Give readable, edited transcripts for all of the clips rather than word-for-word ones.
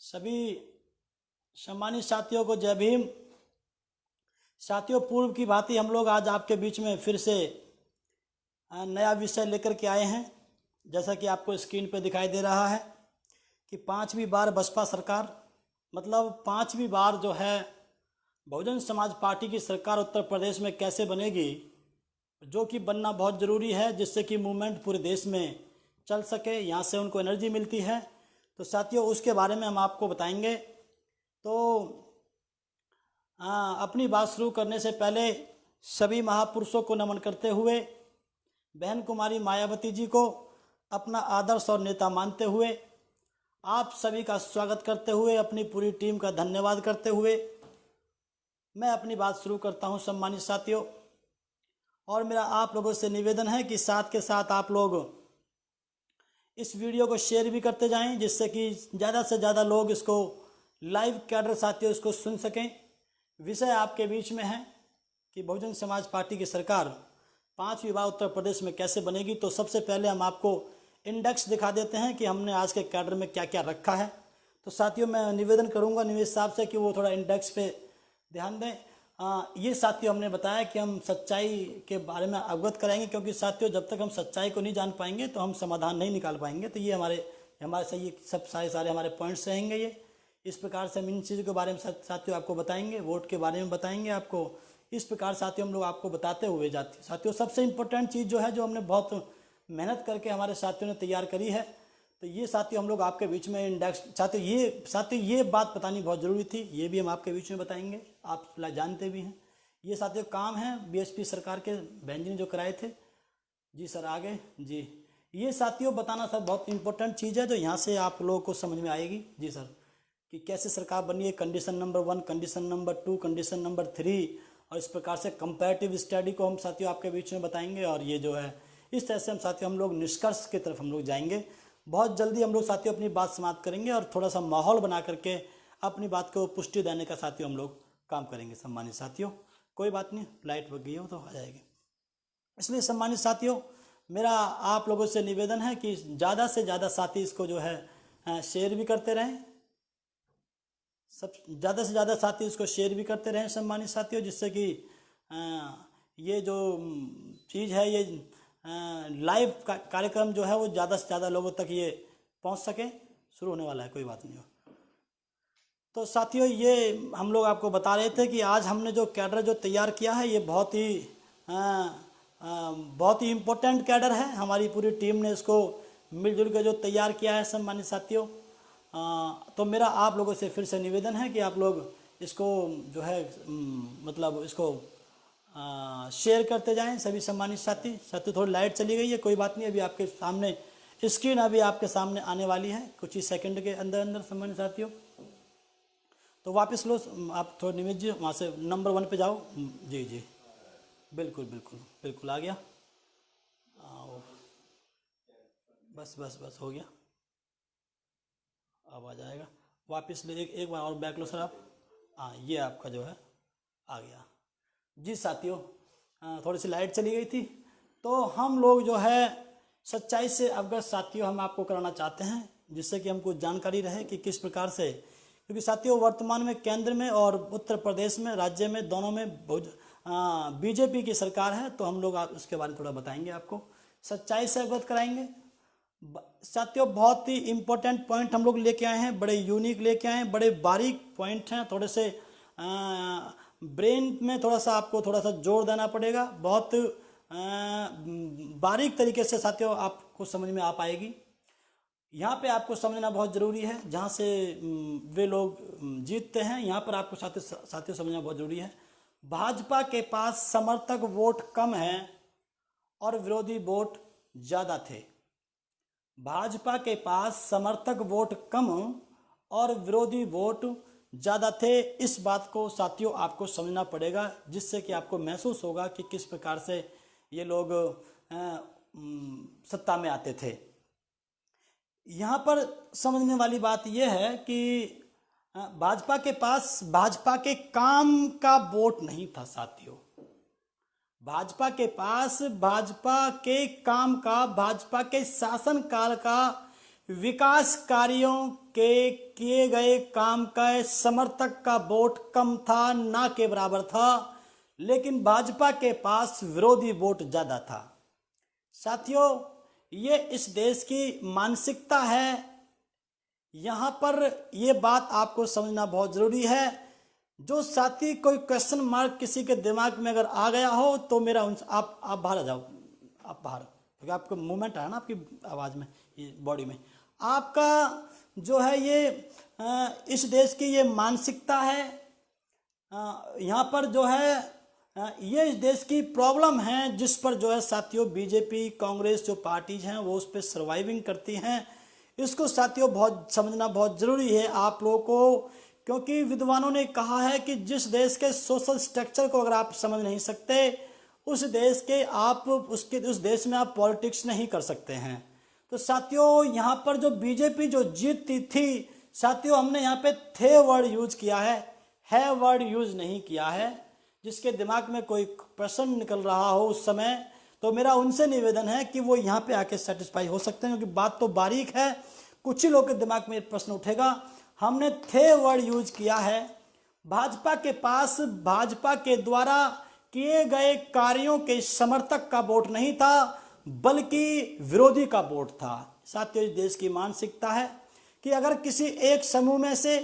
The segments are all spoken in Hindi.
सभी सम्मानित साथियों को जय भीम। साथियों, पूर्व की भांति हम लोग आज आपके बीच में फिर से नया विषय लेकर के आए हैं। जैसा कि आपको स्क्रीन पे दिखाई दे रहा है कि 5वीं बार बसपा सरकार, मतलब 5वीं बार जो है बहुजन समाज पार्टी की सरकार उत्तर प्रदेश में कैसे बनेगी, जो कि बनना बहुत ज़रूरी है, जिससे कि मूवमेंट पूरे देश में चल सके, यहाँ से उनको एनर्जी मिलती है। तो साथियों, उसके बारे में हम आपको बताएंगे। तो अपनी बात शुरू करने से पहले सभी महापुरुषों को नमन करते हुए, बहन कुमारी मायावती जी को अपना आदर्श और नेता मानते हुए, आप सभी का स्वागत करते हुए, अपनी पूरी टीम का धन्यवाद करते हुए मैं अपनी बात शुरू करता हूं सम्मानित साथियों। और मेरा आप लोगों से निवेदन है कि साथ के साथ आप लोग इस वीडियो को शेयर भी करते जाएं, जिससे कि ज़्यादा से ज़्यादा लोग इसको लाइव कैडर साथियों इसको सुन सकें। विषय आपके बीच में है कि बहुजन समाज पार्टी की सरकार 5वीं बार उत्तर प्रदेश में कैसे बनेगी। तो सबसे पहले हम आपको इंडेक्स दिखा देते हैं कि हमने आज के कैडर में क्या क्या रखा है। तो साथियों, मैं निवेदन करूंगा निवेश साहब से कि वो थोड़ा इंडेक्स पे ध्यान दें। ये साथियों, हमने बताया कि हम सच्चाई के बारे में अवगत कराएंगे, क्योंकि साथियों जब तक हम सच्चाई को नहीं जान पाएंगे तो हम समाधान नहीं निकाल पाएंगे। तो ये हमारे से ये सब सारे हमारे पॉइंट्स रहेंगे। ये इस प्रकार से हम इन चीज़ों के बारे में साथियों आपको बताएंगे, वोट के बारे में बताएंगे आपको। इस प्रकार साथियों हम लोग आपको बताते हुए जाते हैं। साथियों, सबसे इम्पोर्टेंट चीज़ जो है, जो हमने बहुत मेहनत करके हमारे साथियों ने तैयार करी है, तो ये साथियों हम लोग आपके बीच में इंडेक्स साथियों ये बात बतानी बहुत ज़रूरी थी। ये भी हम आपके बीच में बताएंगे, आप जानते भी हैं। ये साथियों काम है बीएसपी सरकार के बहन जी ने जो कराए थे। जी सर, आगे जी। ये साथियों बताना सर बहुत इंपॉर्टेंट चीज़ है, जो यहाँ से आप लोगों को समझ में आएगी। जी सर, कि कैसे सरकार बनी है, condition number 1, condition number 2, condition number 3, और इस प्रकार से कंपैरेटिव स्टडी को हम साथियों आपके बीच में बताएंगे। और ये जो है इस तरह से हम साथियों हम लोग निष्कर्ष की तरफ हम लोग जाएंगे। बहुत जल्दी हम लोग साथियों अपनी बात समाप्त करेंगे और थोड़ा सा माहौल बना करके अपनी बात को पुष्टि देने का साथियों हम लोग काम करेंगे। सम्मानित साथियों, कोई बात नहीं, लाइट भग गई हो तो आ जाएगी। इसलिए सम्मानित साथियों, मेरा आप लोगों से निवेदन है कि ज़्यादा से ज़्यादा साथी इसको जो है शेयर भी करते रहें। सब ज़्यादा से ज़्यादा साथी इसको शेयर भी करते रहें सम्मानित साथियों, जिससे कि ये जो चीज़ है, ये लाइव कार्यक्रम जो है वो ज़्यादा से ज़्यादा लोगों तक ये पहुंच सके। शुरू होने वाला है, कोई बात नहीं हो। तो साथियों, ये हम लोग आपको बता रहे थे कि आज हमने जो कैडर जो तैयार किया है, ये बहुत ही इम्पोर्टेंट कैडर है। हमारी पूरी टीम ने इसको मिलजुल कर जो तैयार किया है सम्मानित साथियों। तो मेरा आप लोगों से फिर से निवेदन है कि आप लोग इसको जो है मतलब इसको शेयर करते जाएं सभी सम्मानित साथी। थोड़ी लाइट चली गई है, कोई बात नहीं, अभी आपके सामने स्क्रीन अभी आपके सामने आने वाली है कुछ ही सेकंड के अंदर अंदर सम्मानित साथियों। तो वापस लो, आप थोड़ा निवेश जी वहाँ से नंबर 1 पे जाओ। जी जी, बिल्कुल बिल्कुल बिल्कुल आ गया। बस बस बस हो गया, अब आ जाएगा। वापस ले, एक बार और बैक लो सर आप। हाँ, ये आपका जो है आ गया। जी साथियों, थोड़ी सी लाइट चली गई थी। तो हम लोग जो है सच्चाई से अवगत साथियों हम आपको कराना चाहते हैं, जिससे कि हमको जानकारी रहे कि किस प्रकार से, क्योंकि साथियों वर्तमान में केंद्र में और उत्तर प्रदेश में, राज्य में, दोनों में बीजेपी की सरकार है। तो हम लोग उसके बारे में थोड़ा बताएंगे, आपको सच्चाई से अवगत कराएंगे। साथियों, बहुत ही इंपॉर्टेंट पॉइंट हम लोग लेके आए हैं, बड़े यूनिक लेके आए हैं, बड़े बारीक पॉइंट हैं। थोड़े से ब्रेन में थोड़ा सा आपको थोड़ा सा जोर देना पड़ेगा। बहुत बारीक तरीके से साथियों आपको समझ में आ पाएगी। यहाँ पे आपको समझना बहुत ज़रूरी है, जहाँ से वे लोग जीतते हैं, यहाँ पर आपको साथियों समझना बहुत ज़रूरी है। भाजपा के पास समर्थक वोट कम है और विरोधी वोट ज़्यादा थे। भाजपा के पास समर्थक वोट कम और विरोधी वोट ज़्यादा थे। इस बात को साथियों आपको समझना पड़ेगा, जिससे कि आपको महसूस होगा कि किस प्रकार से ये लोग सत्ता में आते थे। यहाँ पर समझने वाली बात यह है कि भाजपा के पास भाजपा के काम का वोट नहीं था साथियों। भाजपा के पास भाजपा के काम का, भाजपा के शासन काल का विकास कार्यों के किए गए काम का समर्थक का वोट कम था, ना के बराबर था, लेकिन भाजपा के पास विरोधी वोट ज्यादा था। साथियों, ये इस देश की मानसिकता है। यहाँ पर ये बात आपको समझना बहुत जरूरी है। जो साथी कोई क्वेश्चन मार्क किसी के दिमाग में अगर आ गया हो तो मेरा उनसे आप बाहर आ जाओ, आप बाहर, क्योंकि आपका मूवमेंट है ना, आपकी आवाज़ में, ये बॉडी में आपका जो है ये इस देश की ये मानसिकता है। यहाँ पर जो है ये इस देश की प्रॉब्लम है, जिस पर जो है साथियों बीजेपी कांग्रेस जो पार्टीज हैं वो उस पर सर्वाइविंग करती हैं। इसको साथियों बहुत समझना बहुत ज़रूरी है आप लोगों को, क्योंकि विद्वानों ने कहा है कि जिस देश के सोशल स्ट्रक्चर को अगर आप समझ नहीं सकते, उस देश के आप उस देश में आप पॉलिटिक्स नहीं कर सकते हैं। तो साथियों यहाँ पर जो बीजेपी जो जीतती थी, साथियों हमने यहाँ पे थे वर्ड यूज किया है वर्ड यूज नहीं किया है। जिसके दिमाग में कोई प्रश्न निकल रहा हो उस समय, तो मेरा उनसे निवेदन है कि वो यहाँ पे आके सेटिस्फाई हो सकते हैं, क्योंकि बात तो बारीक है, कुछ ही लोग के दिमाग में प्रश्न उठेगा। हमने थे वर्ड यूज किया है। भाजपा के पास भाजपा के द्वारा किए गए कार्यों के समर्थक का वोट नहीं था, बल्कि विरोधी का वोट था। साथियों, इस देश की मानसिकता है कि अगर किसी एक समूह में से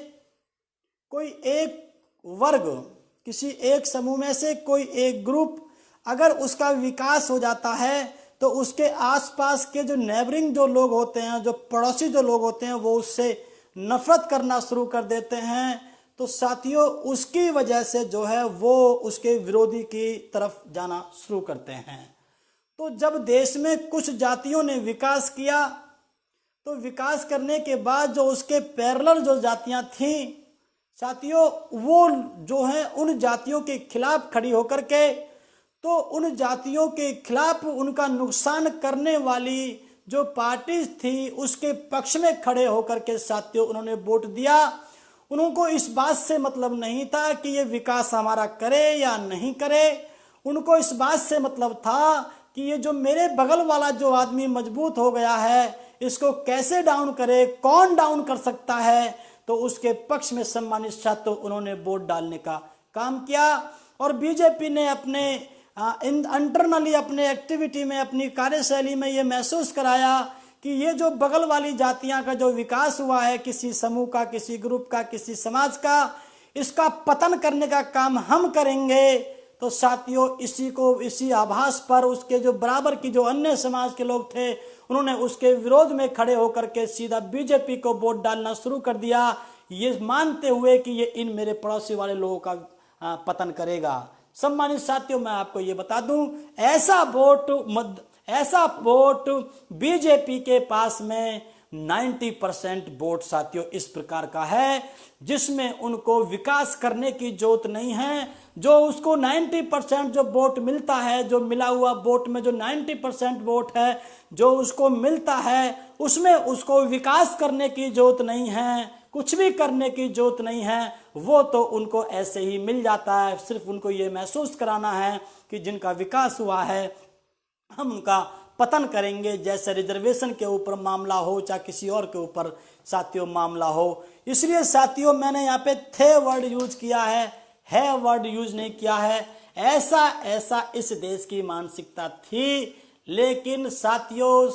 कोई एक वर्ग, किसी एक समूह में से कोई एक ग्रुप अगर उसका विकास हो जाता है, तो उसके आसपास के जो नेबरिंग जो लोग होते हैं, जो पड़ोसी जो लोग होते हैं, वो उससे नफरत करना शुरू कर देते हैं। तो साथियों उसकी वजह से जो है वो उसके विरोधी की तरफ जाना शुरू करते हैं। तो जब देश में कुछ जातियों ने विकास किया, तो विकास करने के बाद जो उसके पैरेलल जो जातियां थीं, साथियों वो जो है उन जातियों के खिलाफ खड़ी होकर के, तो उन जातियों के खिलाफ उनका नुकसान करने वाली जो पार्टी थी उसके पक्ष में खड़े होकर के साथियों उन्होंने वोट दिया। उनको इस बात से मतलब नहीं था कि ये विकास हमारा करे या नहीं करे, उनको इस बात से मतलब था कि ये जो मेरे बगल वाला जो आदमी मजबूत हो गया है, इसको कैसे डाउन करे, कौन डाउन कर सकता है। तो उसके पक्ष में सम्मानित छात्रों उन्होंने वोट डालने का काम किया। और बीजेपी ने अपने इंटरनली अपने एक्टिविटी में, अपनी कार्यशैली में ये महसूस कराया कि ये जो बगल वाली जातियां का जो विकास हुआ है, किसी समूह का, किसी ग्रुप का, किसी समाज का, इसका पतन करने का काम हम करेंगे। तो साथियों इसी आभास पर उसके जो बराबर की जो अन्य समाज के लोग थे, उन्होंने उसके विरोध में खड़े होकर के सीधा बीजेपी को वोट डालना शुरू कर दिया, ये मानते हुए कि ये इन मेरे पड़ोसी वाले लोगों का पतन करेगा। सम्मानित साथियों, मैं आपको ये बता दूं, ऐसा वोट बीजेपी के पास में 90% वोट साथियों इस प्रकार का है, जिसमें उनको विकास करने की जरूरत नहीं है। जो उसको 90% जो वोट मिलता है, जो मिला हुआ वोट में जो 90% वोट है जो उसको मिलता है, उसमें उसको विकास करने की जरूरत नहीं है, कुछ भी करने की जरूरत नहीं है। वो तो उनको ऐसे ही मिल जाता है। सिर्फ उनको ये महसूस कराना है कि जिनका विकास हुआ है हम उनका पतन करेंगे, जैसे रिजर्वेशन के ऊपर मामला हो चाहे किसी और के ऊपर साथियों मामला हो। इसलिए साथियों मैंने यहाँ पे थे वर्ड यूज किया है वर्ड यूज नहीं किया है। ऐसा इस देश की मानसिकता थी। लेकिन साथियों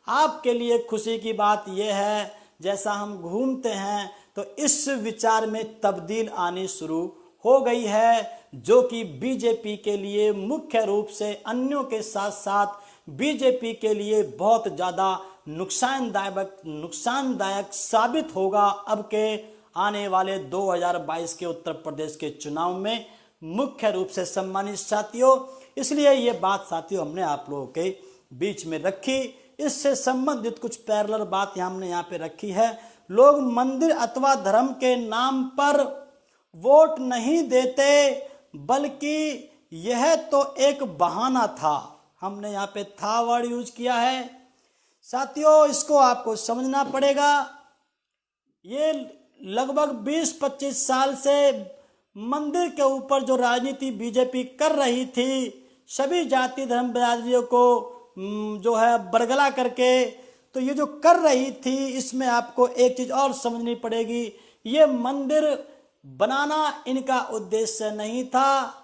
आपके लिए खुशी की बात यह है, जैसा हम घूमते हैं तो इस विचार में तब्दील आनी शुरू हो गई है, जो कि बीजेपी के लिए मुख्य रूप से अन्यों के साथ साथ बीजेपी के लिए बहुत ज़्यादा नुकसानदायक साबित होगा अब के आने वाले 2022 के उत्तर प्रदेश के चुनाव में, मुख्य रूप से सम्मानित साथियों। इसलिए ये बात साथियों हमने आप लोगों के बीच में रखी। इससे संबंधित कुछ पैरेलल बात हमने यहाँ पे रखी है। लोग मंदिर अथवा धर्म के नाम पर वोट नहीं देते, बल्कि यह तो एक बहाना था। हमने यहाँ पे था वर्ड यूज किया है साथियों, इसको आपको समझना पड़ेगा। ये लगभग 20-25 साल से मंदिर के ऊपर जो राजनीति बीजेपी कर रही थी, सभी जाति धर्म बिरादरियों को जो है बरगला करके तो ये जो कर रही थी इसमें आपको एक चीज और समझनी पड़ेगी, ये मंदिर बनाना इनका उद्देश्य नहीं था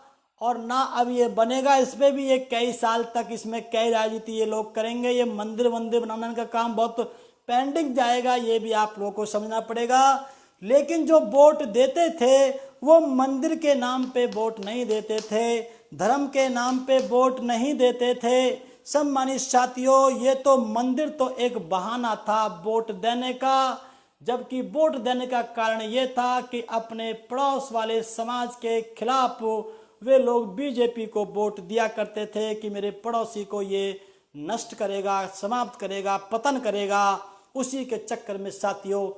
और ना अब ये बनेगा। इसमें भी ये कई साल तक इसमें कई राजनीति ये लोग करेंगे। ये मंदिर बनाने का काम बहुत पेंडिंग जाएगा, ये भी आप लोगों को समझना पड़ेगा। लेकिन जो वोट देते थे वो मंदिर के नाम पे वोट नहीं देते थे, धर्म के नाम पे वोट नहीं देते थे। सम्मानित साथियों, ये तो मंदिर तो एक बहाना था वोट देने का, जबकि वोट देने का कारण ये था कि अपने पड़ोस वाले समाज के खिलाफ वे लोग बीजेपी को वोट दिया करते थे कि मेरे पड़ोसी को ये नष्ट करेगा, समाप्त करेगा, पतन करेगा। उसी के चक्कर में साथियों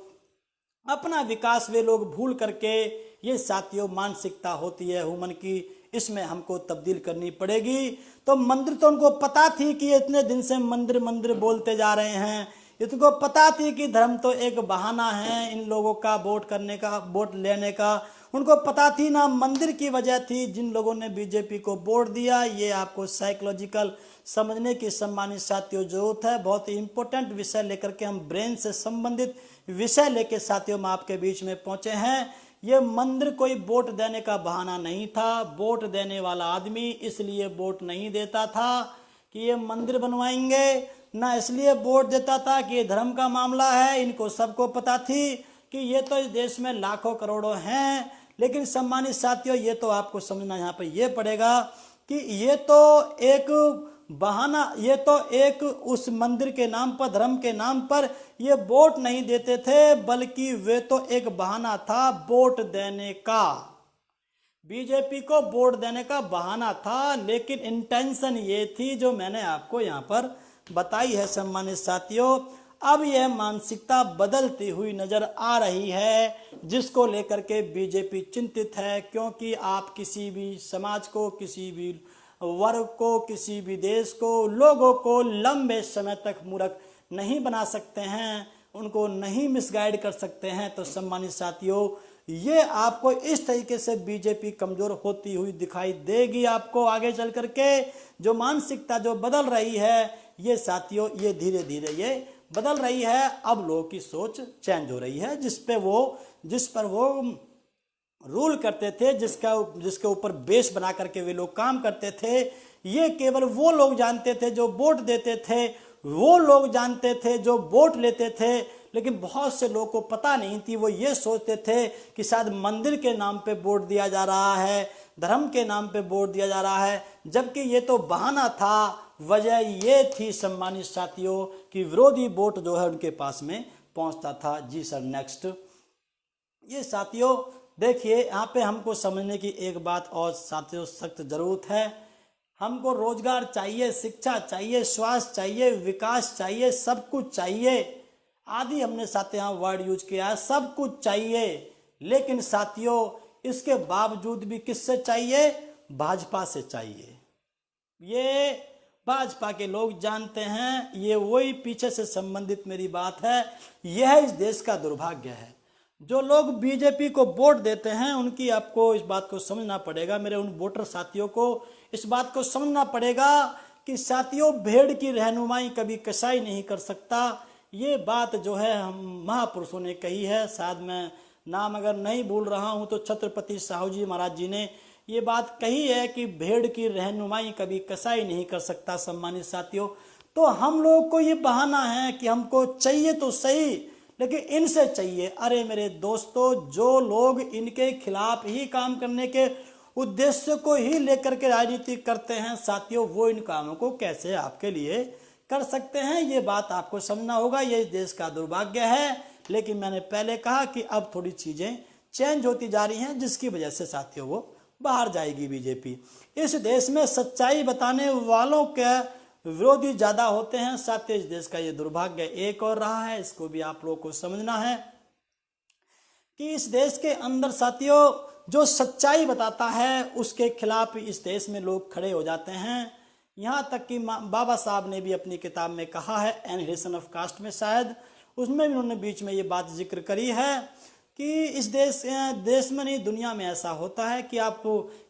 अपना विकास वे लोग भूल करके, ये साथियों मानसिकता होती है ह्यूमन की, इसमें हमको तब्दील करनी पड़ेगी। तो मंदिर तो उनको पता थी कि इतने दिन से मंदिर मंदिर बोलते जा रहे हैं, इनको पता थी कि धर्म तो एक बहाना है इन लोगों का वोट करने का, वोट लेने का। उनको पता थी ना मंदिर की वजह थी जिन लोगों ने बीजेपी को वोट दिया। ये आपको साइकोलॉजिकल समझने की सम्मानित साथियों जरूरत है। बहुत ही इंपॉर्टेंट विषय लेकर के हम ब्रेन से संबंधित विषय लेके साथियों हम आपके बीच में पहुंचे हैं। ये मंदिर कोई वोट देने का बहाना नहीं था। वोट देने वाला आदमी इसलिए वोट नहीं देता था कि ये मंदिर बनवाएंगे, ना इसलिए वोट देता था कि ये धर्म का मामला है। इनको सबको पता थी कि ये तो इस देश में लाखों करोड़ों हैं। लेकिन सम्मानित साथियों, ये तो आपको समझना यहाँ पे ये पड़ेगा कि ये तो एक बहाना, ये तो एक उस मंदिर के नाम पर, धर्म के नाम पर ये वोट नहीं देते थे, बल्कि वे तो एक बहाना था वोट देने का। बीजेपी को वोट देने का बहाना था, लेकिन इंटेंशन ये थी जो मैंने आपको यहाँ पर बताई है सम्मानित साथियों। अब यह मानसिकता बदलती हुई नजर आ रही है, जिसको लेकर के बीजेपी चिंतित है। क्योंकि आप किसी भी समाज को, किसी भी वर्ग को, किसी भी देश को, लोगों को लंबे समय तक मूर्ख नहीं बना सकते हैं, उनको नहीं मिसगाइड कर सकते हैं। तो सम्मानित साथियों, ये आपको इस तरीके से बीजेपी कमजोर होती हुई दिखाई देगी। आपको आगे चल करके जो मानसिकता जो बदल रही है, ये साथियों ये धीरे धीरे ये बदल रही है। अब लोगों की सोच चेंज हो रही है, जिस पर वो रूल करते थे, जिसके ऊपर बेस बना करके वे लोग काम करते थे, ये केवल वो लोग जानते थे जो वोट देते थे, वो लोग जानते थे जो वोट लेते थे। लेकिन बहुत से लोगों को पता नहीं थी, वो ये सोचते थे कि शायद मंदिर के नाम पे वोट दिया जा रहा है, धर्म के नाम पे वोट दिया जा रहा है, जबकि ये तो बहाना था। वजह ये थी सम्मानित साथियों कि विरोधी वोट जो है उनके पास में पहुंचता था। जी सर, नेक्स्ट। ये साथियों देखिए, यहाँ पे हमको समझने की एक बात और साथियों सख्त जरूरत है। हमको रोजगार चाहिए, शिक्षा चाहिए, स्वास्थ्य चाहिए, विकास चाहिए, सब कुछ चाहिए आदि हमने साथियों यहाँ वर्ड यूज किया है, सब कुछ चाहिए। लेकिन साथियों इसके बावजूद भी किससे चाहिए? भाजपा से चाहिए। ये भाजपा के लोग जानते हैं, ये वही पीछे से संबंधित मेरी बात है। यह इस देश का दुर्भाग्य है। जो लोग बीजेपी को वोट देते हैं उनकी आपको इस बात को समझना पड़ेगा, मेरे उन वोटर साथियों को इस बात को समझना पड़ेगा कि साथियों भेड़ की रहनुमाई कभी कसाई नहीं कर सकता। ये बात जो है हम महापुरुषों ने कही है, शायद मैं नाम अगर नहीं भूल रहा हूँ तो छत्रपति साहू जी महाराज जी ने ये बात कही है कि भेड़ की रहनुमाई कभी कसाई नहीं कर सकता। सम्मानित साथियों, तो हम लोग को ये बहाना है कि हमको चाहिए तो सही, लेकिन इनसे चाहिए। अरे मेरे दोस्तों, जो लोग इनके खिलाफ ही काम करने के उद्देश्य को ही लेकर के राजनीति करते हैं साथियों, वो इन कामों को कैसे आपके लिए कर सकते हैं? ये बात आपको समझना होगा। ये देश का दुर्भाग्य है। लेकिन मैंने पहले कहा कि अब थोड़ी चीजें चेंज होती जा रही हैं, जिसकी वजह से साथियों वो बाहर जाएगी बीजेपी। इस देश में सच्चाई बताने वालों के विरोधी ज्यादा होते हैं साथियों। इस देश का ये दुर्भाग्य एक और रहा है, इसको भी आप लोगों को समझना है कि इस देश के अंदर साथियों जो सच्चाई बताता है उसके खिलाफ इस देश में लोग खड़े हो जाते हैं। यहाँ तक कि बाबा साहब ने भी अपनी किताब में कहा है, एनहिलेशन ऑफ कास्ट में शायद, उसमें भी उन्होंने बीच में ये बात जिक्र करी है कि इस देश में नहीं दुनिया में ऐसा होता है कि आप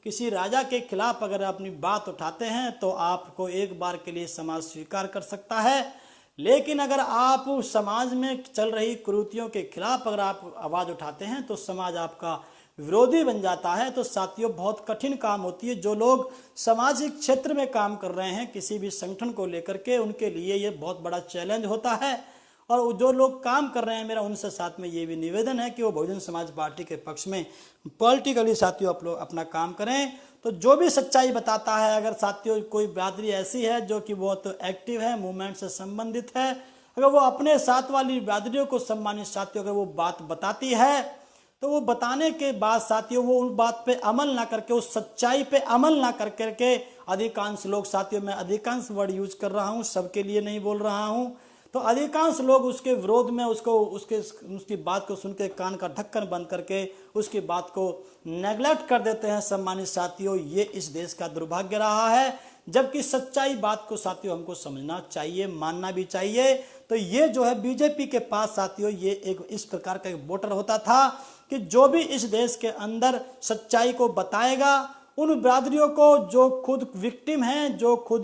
किसी राजा के खिलाफ अगर अपनी बात उठाते हैं तो आपको एक बार के लिए समाज स्वीकार कर सकता है, लेकिन अगर आप समाज में चल रही कुरीतियों के खिलाफ अगर आप आवाज उठाते हैं तो समाज आपका विरोधी बन जाता है। तो साथियों, बहुत कठिन काम होती है। जो लोग सामाजिक क्षेत्र में काम कर रहे हैं किसी भी संगठन को लेकर के, उनके लिए ये बहुत बड़ा चैलेंज होता है। और जो लोग काम कर रहे हैं, मेरा उनसे साथ में ये भी निवेदन है कि वो बहुजन समाज पार्टी के पक्ष में पॉलिटिकली साथियों आप लोग अपना काम करें। तो जो भी सच्चाई बताता है, अगर साथियों कोई बिरादरी ऐसी है जो कि बहुत एक्टिव है, मूवमेंट से संबंधित है, अगर वो अपने साथ वाली बिरादरियों को, सम्मानित साथियों, अगर वो बात बताती है तो वो बताने के बाद साथियों वो उस बात पे अमल ना करके, उस सच्चाई पे अमल ना कर करके, अधिकांश लोग साथियों, मैं अधिकांश वर्ड यूज कर रहा हूँ, सबके लिए नहीं बोल रहा हूँ, तो अधिकांश लोग उसके विरोध में उसकी बात को सुन के कान का ढक्कन बंद करके उसकी बात को नेग्लेक्ट कर देते हैं। सम्मानित साथियों, ये इस देश का दुर्भाग्य रहा है, जबकि सच्चाई बात को साथियों हमको समझना चाहिए, मानना भी चाहिए। तो ये जो है बीजेपी के पास साथियों, ये एक इस प्रकार का एक वोटर होता था कि जो भी इस देश के अंदर सच्चाई को बताएगा, उन बिरादरियों को जो खुद विक्टिम हैं, जो खुद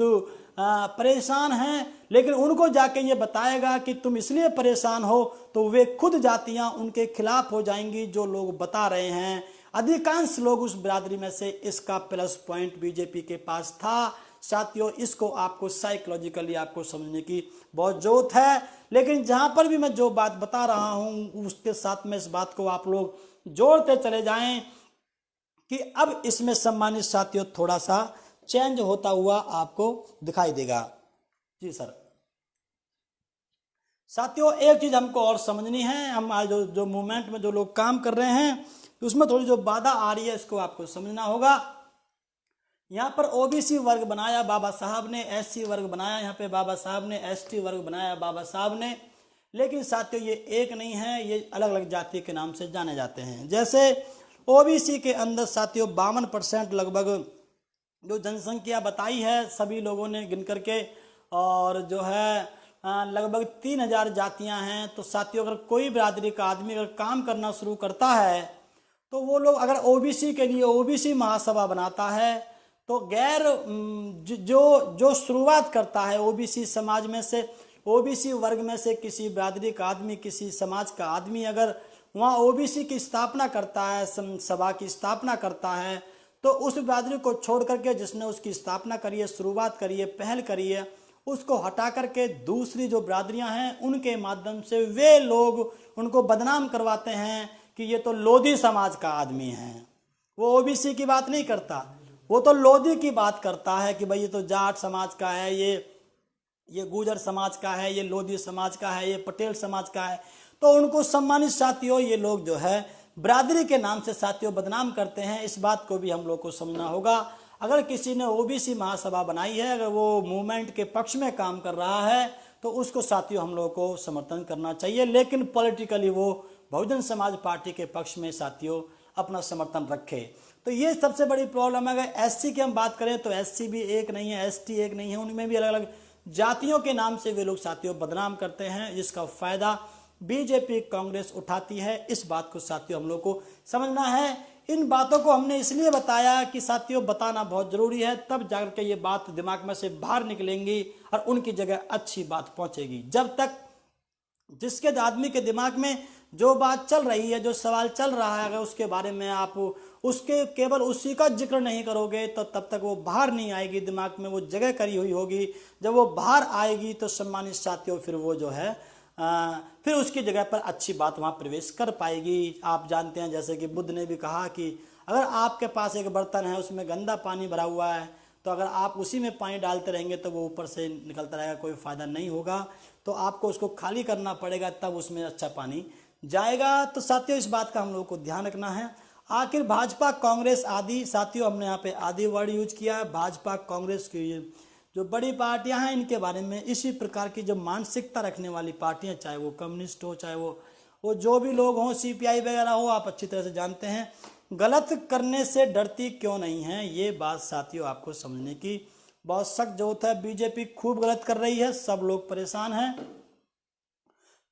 परेशान हैं, लेकिन उनको जाके ये बताएगा कि तुम इसलिए परेशान हो, तो वे खुद जातियां उनके खिलाफ हो जाएंगी जो लोग बता रहे हैं। अधिकांश लोग उस बिरादरी में से इसका प्लस पॉइंट बीजेपी के पास था। साथियों, इसको आपको साइकोलॉजिकली आपको समझने की बहुत जरूरत है। लेकिन जहां पर भी मैं जो बात बता रहा हूं उसके साथ में इस बात को आप लोग जोड़ते चले जाएं कि अब इसमें सम्मानित साथियों थोड़ा सा चेंज होता हुआ आपको दिखाई देगा। जी सर। साथियों, एक चीज हमको और समझनी है, हम आज जो मूवमेंट में जो लोग काम कर रहे हैं उसमें थोड़ी जो बाधा आ रही है इसको आपको समझना होगा। यहाँ पर ओबीसी वर्ग बनाया बाबा साहब ने, एससी वर्ग बनाया यहाँ पे बाबा साहब ने, एसटी वर्ग बनाया बाबा साहब ने, लेकिन साथियों ये एक नहीं है, ये अलग अलग जाति के नाम से जाने जाते हैं। जैसे ओबीसी के अंदर साथियों 52% लगभग जो जनसंख्या बताई है सभी लोगों ने गिन करके, और जो है लगभग 3000 जातियां हैं। तो साथियों, अगर कोई बिरादरी का आदमी अगर काम करना शुरू करता है तो वो लोग अगर ओबीसी के लिए ओबीसी महासभा बनाता है तो गैर जो शुरुआत करता है ओबीसी समाज में से, ओबीसी वर्ग में से किसी बिरादरी का आदमी, किसी समाज का आदमी अगर वहाँ ओबीसी की स्थापना करता है, सभा की स्थापना करता है, तो उस बिरादरी को छोड़ करके जिसने उसकी स्थापना करी है, शुरुआत करी है, पहल करी है, उसको हटा करके दूसरी जो बिरादरियां हैं उनके माध्यम से वे लोग उनको बदनाम करवाते हैं कि ये तो लोधी समाज का आदमी है। वो ओबीसी की बात नहीं करता, वो तो लोधी की बात करता है कि भाई ये तो जाट समाज का है, ये गुर्जर समाज का है, ये लोधी समाज का है, ये पटेल समाज का है। तो उनको सम्मानित साथियों ये लोग जो है बिरादरी के नाम से साथियों बदनाम करते हैं। इस बात को भी हम लोग को समझना होगा। अगर किसी ने ओबीसी महासभा बनाई है, अगर वो मूवमेंट के पक्ष में काम कर रहा है तो उसको साथियों हम लोग को समर्थन करना चाहिए, लेकिन पॉलिटिकली वो बहुजन समाज पार्टी के पक्ष में साथियों अपना समर्थन रखे। तो ये सबसे बड़ी प्रॉब्लम है। अगर एससी की हम बात करें तो एससी भी एक नहीं है, एसटी एक नहीं है, उनमें भी अलग अलग जातियों के नाम से वे लोग साथियों बदनाम करते हैं, जिसका फायदा बीजेपी कांग्रेस उठाती है। इस बात को साथियों हम लोग को समझना है। इन बातों को हमने इसलिए बताया कि साथियों बताना बहुत जरूरी है, तब जाकर के ये बात दिमाग में से बाहर निकलेंगी और उनकी जगह अच्छी बात पहुंचेगी। जब तक जिसके आदमी के दिमाग में जो बात चल रही है, जो सवाल चल रहा है, अगर उसके बारे में आप उसके केवल उसी का जिक्र नहीं करोगे तो तब तक वो बाहर नहीं आएगी, दिमाग में वो जगह करी हुई होगी। जब वो बाहर आएगी तो सम्मानित साथियों फिर वो जो है फिर उसकी जगह पर अच्छी बात वहाँ प्रवेश कर पाएगी। आप जानते हैं जैसे कि बुद्ध ने भी कहा कि अगर आपके पास एक बर्तन है उसमें गंदा पानी भरा हुआ है, तो अगर आप उसी में पानी डालते रहेंगे तो वो ऊपर से निकलता रहेगा, कोई फ़ायदा नहीं होगा। तो आपको उसको खाली करना पड़ेगा, तब उसमें अच्छा पानी जाएगा। तो साथियों इस बात का हम लोग को ध्यान रखना है। आखिर भाजपा कांग्रेस आदि, साथियों हमने यहाँ पे आदि वर्ड यूज किया है। भाजपा कांग्रेस की जो बड़ी पार्टियां हैं इनके बारे में इसी प्रकार की जो मानसिकता रखने वाली पार्टियां, चाहे वो कम्युनिस्ट हो, चाहे वो जो भी लोग हों, सीपीआई वगैरह हो, आप अच्छी तरह से जानते हैं, गलत करने से डरती क्यों नहीं है। ये बात साथियों आपको समझने की बहुत सख्त जरूरत है। बीजेपी खूब गलत कर रही है, सब लोग परेशान हैं।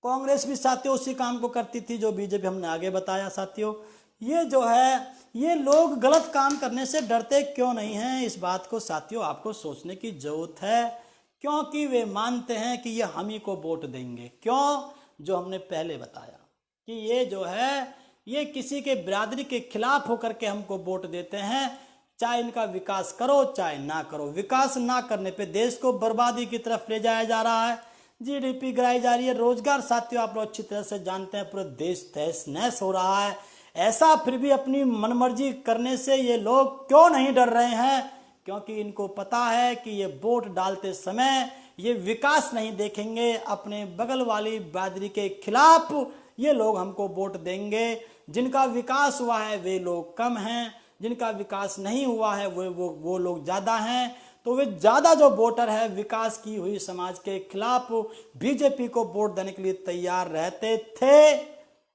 कांग्रेस भी साथियों उसी काम को करती थी जो बीजेपी हमने आगे बताया। साथियों ये जो है ये लोग गलत काम करने से डरते क्यों नहीं हैं, इस बात को साथियों आपको सोचने की जरूरत है क्योंकि वे मानते हैं कि ये हम ही को वोट देंगे। क्यों? जो हमने पहले बताया कि ये जो है ये किसी के बिरादरी के खिलाफ होकर के हमको वोट देते हैं, चाहे इनका विकास करो चाहे ना करो। विकास ना करने पे देश को बर्बादी की तरफ ले जाया जा रहा है, जीडीपी गिराई जा रही है, रोजगार साथियों आप लोग अच्छी तरह से जानते हैं पूरा देश तहस नहस हो रहा है। ऐसा फिर भी अपनी मनमर्जी करने से ये लोग क्यों नहीं डर रहे हैं? क्योंकि इनको पता है कि ये वोट डालते समय ये विकास नहीं देखेंगे, अपने बगल वाली बिरादरी के खिलाफ ये लोग हमको वोट देंगे। जिनका विकास हुआ है वे लोग कम हैं, जिनका विकास नहीं हुआ है वो लोग ज़्यादा हैं। तो वे ज़्यादा जो वोटर है विकास की हुई समाज के खिलाफ बीजेपी को वोट देने के लिए तैयार रहते थे,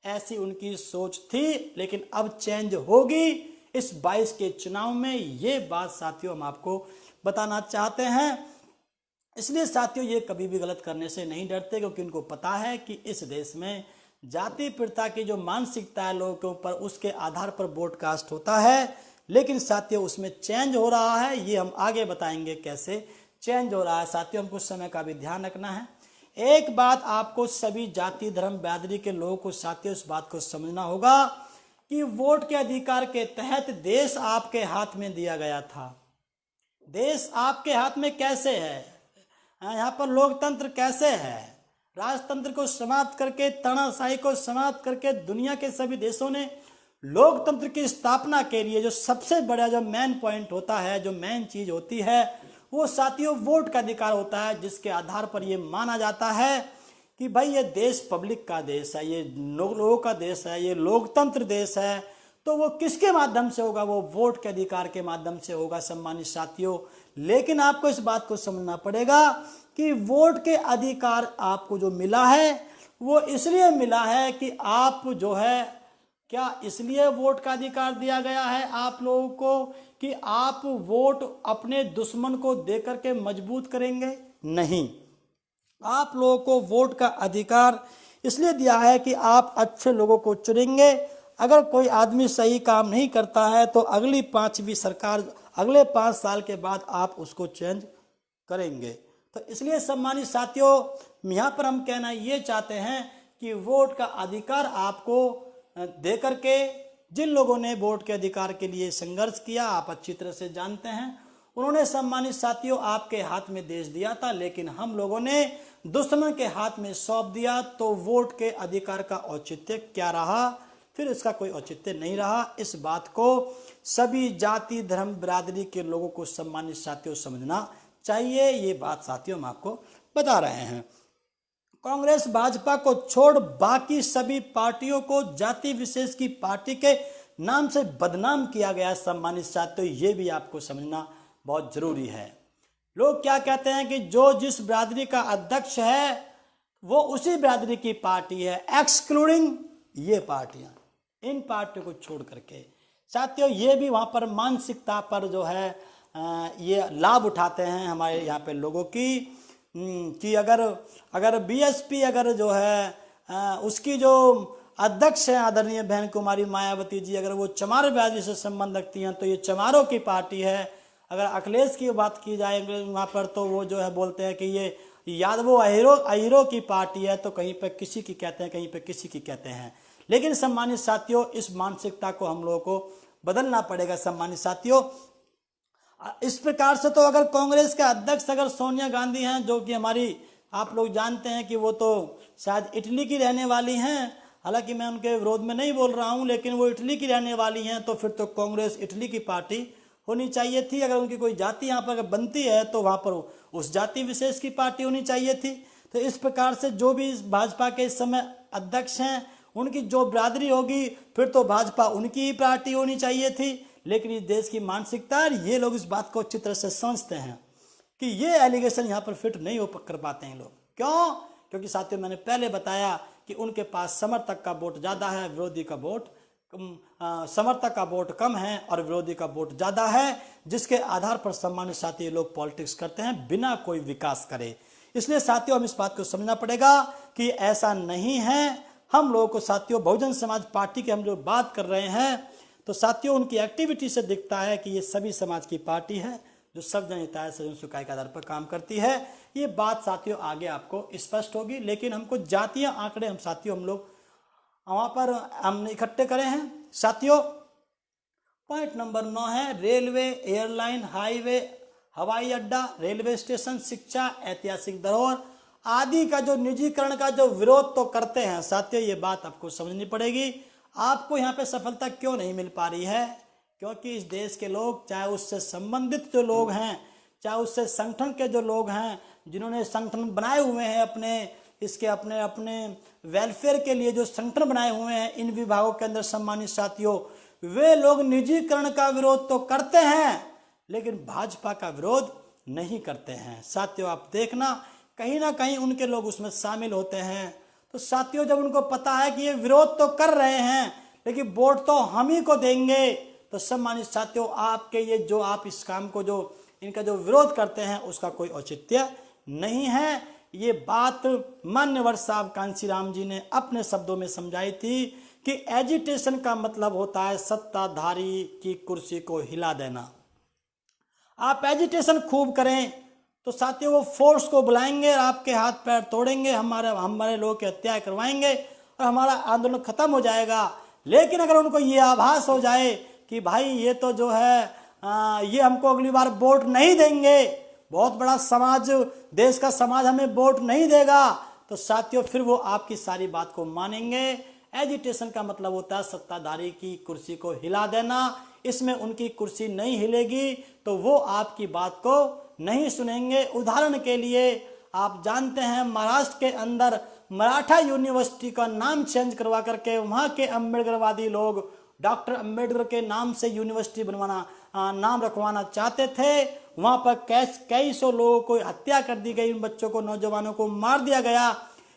ऐसी उनकी सोच थी। लेकिन अब चेंज होगी इस 22 के चुनाव में, ये बात साथियों हम आपको बताना चाहते हैं। इसलिए साथियों ये कभी भी गलत करने से नहीं डरते, क्योंकि उनको पता है कि इस देश में जाति प्रथा की जो मानसिकता है लोगों के ऊपर, उसके आधार पर वोट कास्ट होता है। लेकिन साथियों उसमें चेंज हो रहा है, ये हम आगे बताएंगे कैसे चेंज हो रहा है। साथियों हमको समय का भी ध्यान रखना है। एक बात आपको सभी जाति धर्म बिरादरी के लोगों को साथियों इस बात को समझना होगा कि वोट के अधिकार के तहत देश आपके हाथ में दिया गया था। देश आपके हाथ में कैसे है? यहाँ पर लोकतंत्र कैसे है? राजतंत्र को समाप्त करके, तानाशाही को समाप्त करके दुनिया के सभी देशों ने लोकतंत्र की स्थापना के लिए जो सबसे बड़ा जो मेन पॉइंट होता है, जो मेन चीज होती है, वो साथियों वोट का अधिकार होता है, जिसके आधार पर ये माना जाता है कि भाई ये देश पब्लिक का देश है, ये लोगों का देश है, ये लोकतंत्र देश है। तो वो किसके माध्यम से होगा? वो वोट के अधिकार के माध्यम से होगा सम्मानित साथियों। लेकिन आपको इस बात को समझना पड़ेगा कि वोट के अधिकार आपको जो मिला है वो इसलिए मिला है कि आप जो है, क्या इसलिए वोट का अधिकार दिया गया है आप लोगों को कि आप वोट अपने दुश्मन को देकर के मजबूत करेंगे? नहीं, आप लोगों को वोट का अधिकार इसलिए दिया है कि आप अच्छे लोगों को चुनेंगे। अगर कोई आदमी सही काम नहीं करता है तो अगली 5वीं सरकार अगले 5 साल के बाद आप उसको चेंज करेंगे। तो इसलिए सम्मानित साथियों यहाँ पर हम कहना ये चाहते हैं कि वोट का अधिकार आपको दे करके, जिन लोगों ने वोट के अधिकार के लिए संघर्ष किया आप अच्छी तरह से जानते हैं, उन्होंने सम्मानित साथियों आपके हाथ में देश दिया था, लेकिन हम लोगों ने दुश्मन के हाथ में सौंप दिया। तो वोट के अधिकार का औचित्य क्या रहा? फिर इसका कोई औचित्य नहीं रहा। इस बात को सभी जाति धर्म बिरादरी के लोगों को सम्मानित साथियों समझना चाहिए। ये बात साथियों हम आपको बता रहे हैं। कांग्रेस भाजपा को छोड़ बाकी सभी पार्टियों को जाति विशेष की पार्टी के नाम से बदनाम किया गया। सम्मानित साथियों ये भी आपको समझना बहुत जरूरी है। लोग क्या कहते हैं कि जो जिस बिरादरी का अध्यक्ष है वो उसी बिरादरी की पार्टी है, एक्सक्लूडिंग ये पार्टियां। इन पार्टियों को छोड़ करके साथियों ये भी वहां पर मानसिकता पर जो है ये लाभ उठाते हैं हमारे यहाँ पे लोगों की कि अगर बीएसपी अगर जो है उसकी जो अध्यक्ष हैं आदरणीय बहन कुमारी मायावती जी, अगर वो चमार बिरादरी से संबंध रखती हैं तो ये चमारों की पार्टी है। अगर अखिलेश की बात की जाए वहाँ पर तो वो जो है बोलते हैं कि ये यादवों अहीरों की पार्टी है, तो कहीं पर किसी की कहते हैं, कहीं पर किसी की कहते हैं। लेकिन सम्मानित साथियों इस मानसिकता को हम लोगों को बदलना पड़ेगा। सम्मानित साथियों इस प्रकार से तो अगर कांग्रेस के अध्यक्ष अगर सोनिया गांधी हैं, जो कि हमारी आप लोग जानते हैं कि वो तो शायद इटली की रहने वाली हैं, हालांकि मैं उनके विरोध में नहीं बोल रहा हूं, लेकिन वो इटली की रहने वाली हैं, तो फिर तो कांग्रेस इटली की पार्टी होनी चाहिए थी। अगर उनकी कोई जाति यहाँ पर बनती है तो वहाँ पर उस जाति विशेष की पार्टी होनी चाहिए थी। तो इस प्रकार से जो भी भाजपा के इस समय अध्यक्ष हैं उनकी जो बिरादरी होगी फिर तो भाजपा उनकी ही पार्टी होनी चाहिए थी। लेकिन इस देश की मानसिकता, ये लोग इस बात को अच्छी तरह से समझते हैं कि ये एलिगेशन यहाँ पर फिट नहीं हो कर पाते हैं लोग। क्यों? क्योंकि साथियों मैंने पहले बताया कि उनके पास समर्थक का वोट ज़्यादा है, विरोधी का वोट समर्थक का वोट कम है और विरोधी का वोट ज़्यादा है, जिसके आधार पर सम्मानित साथी लोग पॉलिटिक्स करते हैं बिना कोई विकास करे। इसलिए साथियों हम इस बात को समझना पड़ेगा कि ऐसा नहीं है। हम लोगों को साथियों बहुजन समाज पार्टी की हम जो बात कर रहे हैं तो साथियों उनकी एक्टिविटी से दिखता है कि ये सभी समाज की पार्टी है, जो सब जनहिताय सृजन सुखाय के आधार पर काम करती है। ये बात साथियों आगे आपको स्पष्ट होगी, लेकिन हमको जातीय आंकड़े हम लोग वहाँ पर हमने इकट्ठे करे हैं साथियों। पॉइंट नंबर 9 है रेलवे, एयरलाइन, हाईवे, हवाई अड्डा, रेलवे स्टेशन, शिक्षा, ऐतिहासिक धरोहर आदि का जो निजीकरण का जो विरोध तो करते हैं साथियों, ये बात आपको समझनी पड़ेगी। आपको यहाँ पे सफलता क्यों नहीं मिल पा रही है? क्योंकि इस देश के लोग, चाहे उससे संबंधित जो लोग हैं, चाहे उससे संगठन के जो लोग हैं, जिन्होंने संगठन बनाए हुए हैं अपने वेलफेयर के लिए जो संगठन बनाए हुए हैं इन विभागों के अंदर सम्मानित साथियों, वे लोग निजीकरण का विरोध तो करते हैं लेकिन भाजपा का विरोध नहीं करते हैं साथियों। आप देखना कहीं ना कहीं उनके लोग उसमें शामिल होते हैं। तो साथियों जब उनको पता है कि ये विरोध तो कर रहे हैं लेकिन वोट तो हम ही को देंगे, तो सम्मानित साथियों आपके ये जो आप इस काम को जो इनका जो विरोध करते हैं उसका कोई औचित्य नहीं है। ये बात मान्यवर साहब कांशीराम जी ने अपने शब्दों में समझाई थी कि एजिटेशन का मतलब होता है सत्ताधारी की कुर्सी को हिला देना। आप एजिटेशन खूब करें तो साथियों वो फोर्स को बुलाएंगे, आपके हाथ पैर तोड़ेंगे, हमारे लोगों की हत्या करवाएंगे और हमारा आंदोलन खत्म हो जाएगा। लेकिन अगर उनको ये आभास हो जाए कि भाई ये तो जो है ये हमको अगली बार वोट नहीं देंगे, बहुत बड़ा समाज, देश का समाज हमें वोट नहीं देगा, तो साथियों फिर वो आपकी सारी बात को मानेंगे। एजिटेशन का मतलब होता है सत्ताधारी की कुर्सी को हिला देना। इसमें उनकी कुर्सी नहीं हिलेगी तो वो आपकी बात को नहीं सुनेंगे। उदाहरण के लिए आप जानते हैं महाराष्ट्र के अंदर मराठा यूनिवर्सिटी का नाम चेंज करवा करके वहाँ के अम्बेडकरवादी लोग डॉक्टर अम्बेडकर के नाम से यूनिवर्सिटी बनवाना नाम रखवाना चाहते थे। वहाँ पर कई सौ लोगों को हत्या कर दी गई, उन बच्चों को, नौजवानों को मार दिया गया,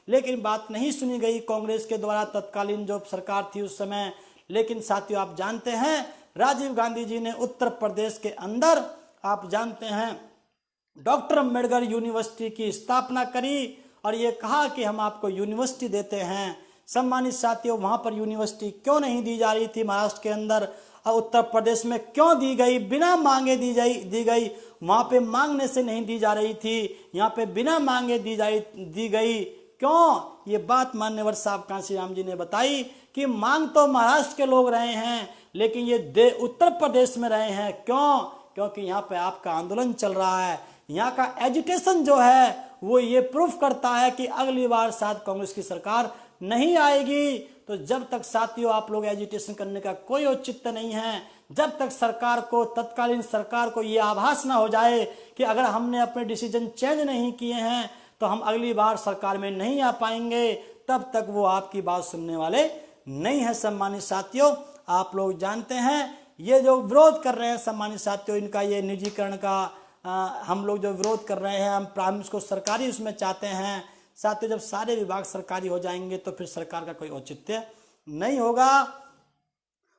लेकिन बात नहीं सुनी गई कांग्रेस के द्वारा, तत्कालीन जो सरकार थी उस समय। लेकिन साथियों आप जानते हैं राजीव गांधी जी ने उत्तर प्रदेश के अंदर आप जानते हैं डॉक्टर अम्बेडकर यूनिवर्सिटी की स्थापना करी और ये कहा कि हम आपको यूनिवर्सिटी देते हैं। सम्मानित साथियों वहां पर यूनिवर्सिटी क्यों नहीं दी जा रही थी महाराष्ट्र के अंदर, और उत्तर प्रदेश में क्यों दी गई? बिना मांगे दी गई। वहां पे मांगने से नहीं दी जा रही थी, यहाँ पे बिना मांगे दी गई। क्यों? ये बात मान्यवर साहब कांशीराम जी ने बताई कि मांग तो महाराष्ट्र के लोग रहे हैं लेकिन ये उत्तर प्रदेश में रहे हैं। क्यों? क्योंकि यहाँ पे आपका आंदोलन चल रहा है। यहाँ का एजिटेशन जो है वो ये प्रूफ करता है कि अगली बार शायद कांग्रेस की सरकार नहीं आएगी। तो जब तक साथियों आप लोग एजिटेशन करने का कोई औचित्य नहीं है, जब तक सरकार को, तत्कालीन सरकार को ये आभास ना हो जाए कि अगर हमने अपने डिसीजन चेंज नहीं किए हैं तो हम अगली बार सरकार में नहीं आ पाएंगे, तब तक वो आपकी बात सुनने वाले नहीं है। सम्मानित साथियों आप लोग जानते हैं ये जो विरोध कर रहे हैं सम्मानित साथियों, इनका ये निजीकरण का हम लोग जो विरोध कर रहे हैं, हम इसको सरकारी उसमें चाहते हैं। साथियों जब सारे विभाग सरकारी हो जाएंगे तो फिर सरकार का कोई औचित्य नहीं होगा।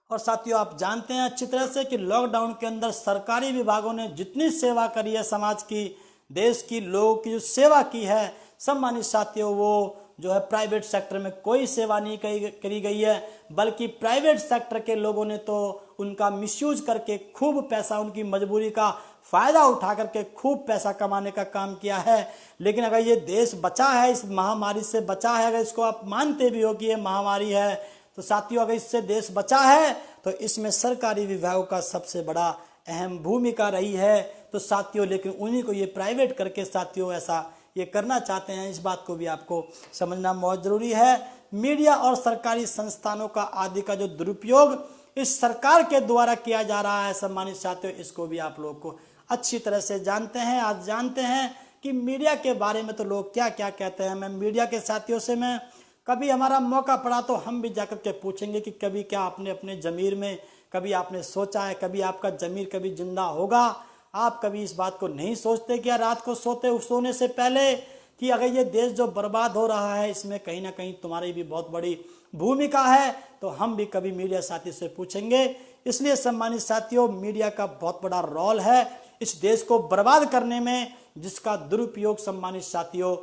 और साथियों आप जानते हैं अच्छी तरह से कि लॉकडाउन के अंदर सरकारी विभागों ने जितनी सेवा करी है, समाज की, देश की, लोगों की जो सेवा की है, सम्मानित साथियों वो जो है प्राइवेट सेक्टर में कोई सेवा नहीं करी गई है, बल्कि प्राइवेट सेक्टर के लोगों ने तो उनका मिसयूज करके खूब पैसा, उनकी मजबूरी का फायदा उठा करके खूब पैसा कमाने का काम किया है। लेकिन अगर ये देश बचा है, इस महामारी से बचा है, अगर इसको आप मानते भी हो कि ये महामारी है, तो साथियों अगर इससे देश बचा है तो इसमें सरकारी विभागों का सबसे बड़ा अहम भूमिका रही है। तो साथियों लेकिन उन्हीं को ये प्राइवेट करके साथियों ऐसा ये करना चाहते हैं, इस बात को भी आपको समझना बहुत जरूरी है। मीडिया और सरकारी संस्थानों का आदि का जो दुरुपयोग इस सरकार के द्वारा किया जा रहा है सम्मानित साथियों, इसको भी आप लोग को अच्छी तरह से जानते हैं। आज जानते हैं कि मीडिया के बारे में तो लोग क्या क्या कहते हैं। मैं मीडिया के साथियों से मैं कभी हमारा मौका पड़ा तो हम भी जाकर के पूछेंगे कि कभी क्या आपने अपने जमीर में कभी आपने सोचा है, कभी आपका जमीर कभी जिंदा होगा? आप कभी इस बात को नहीं सोचते कि रात को सोने से पहले कि अगर ये देश जो बर्बाद हो रहा है इसमें कहीं ना कहीं तुम्हारी भी बहुत बड़ी भूमिका है? तो हम भी कभी मीडिया साथी से पूछेंगे। इसलिए सम्मानित साथियों मीडिया का बहुत बड़ा रोल है इस देश को बर्बाद करने में, जिसका दुरुपयोग सम्मानित साथियों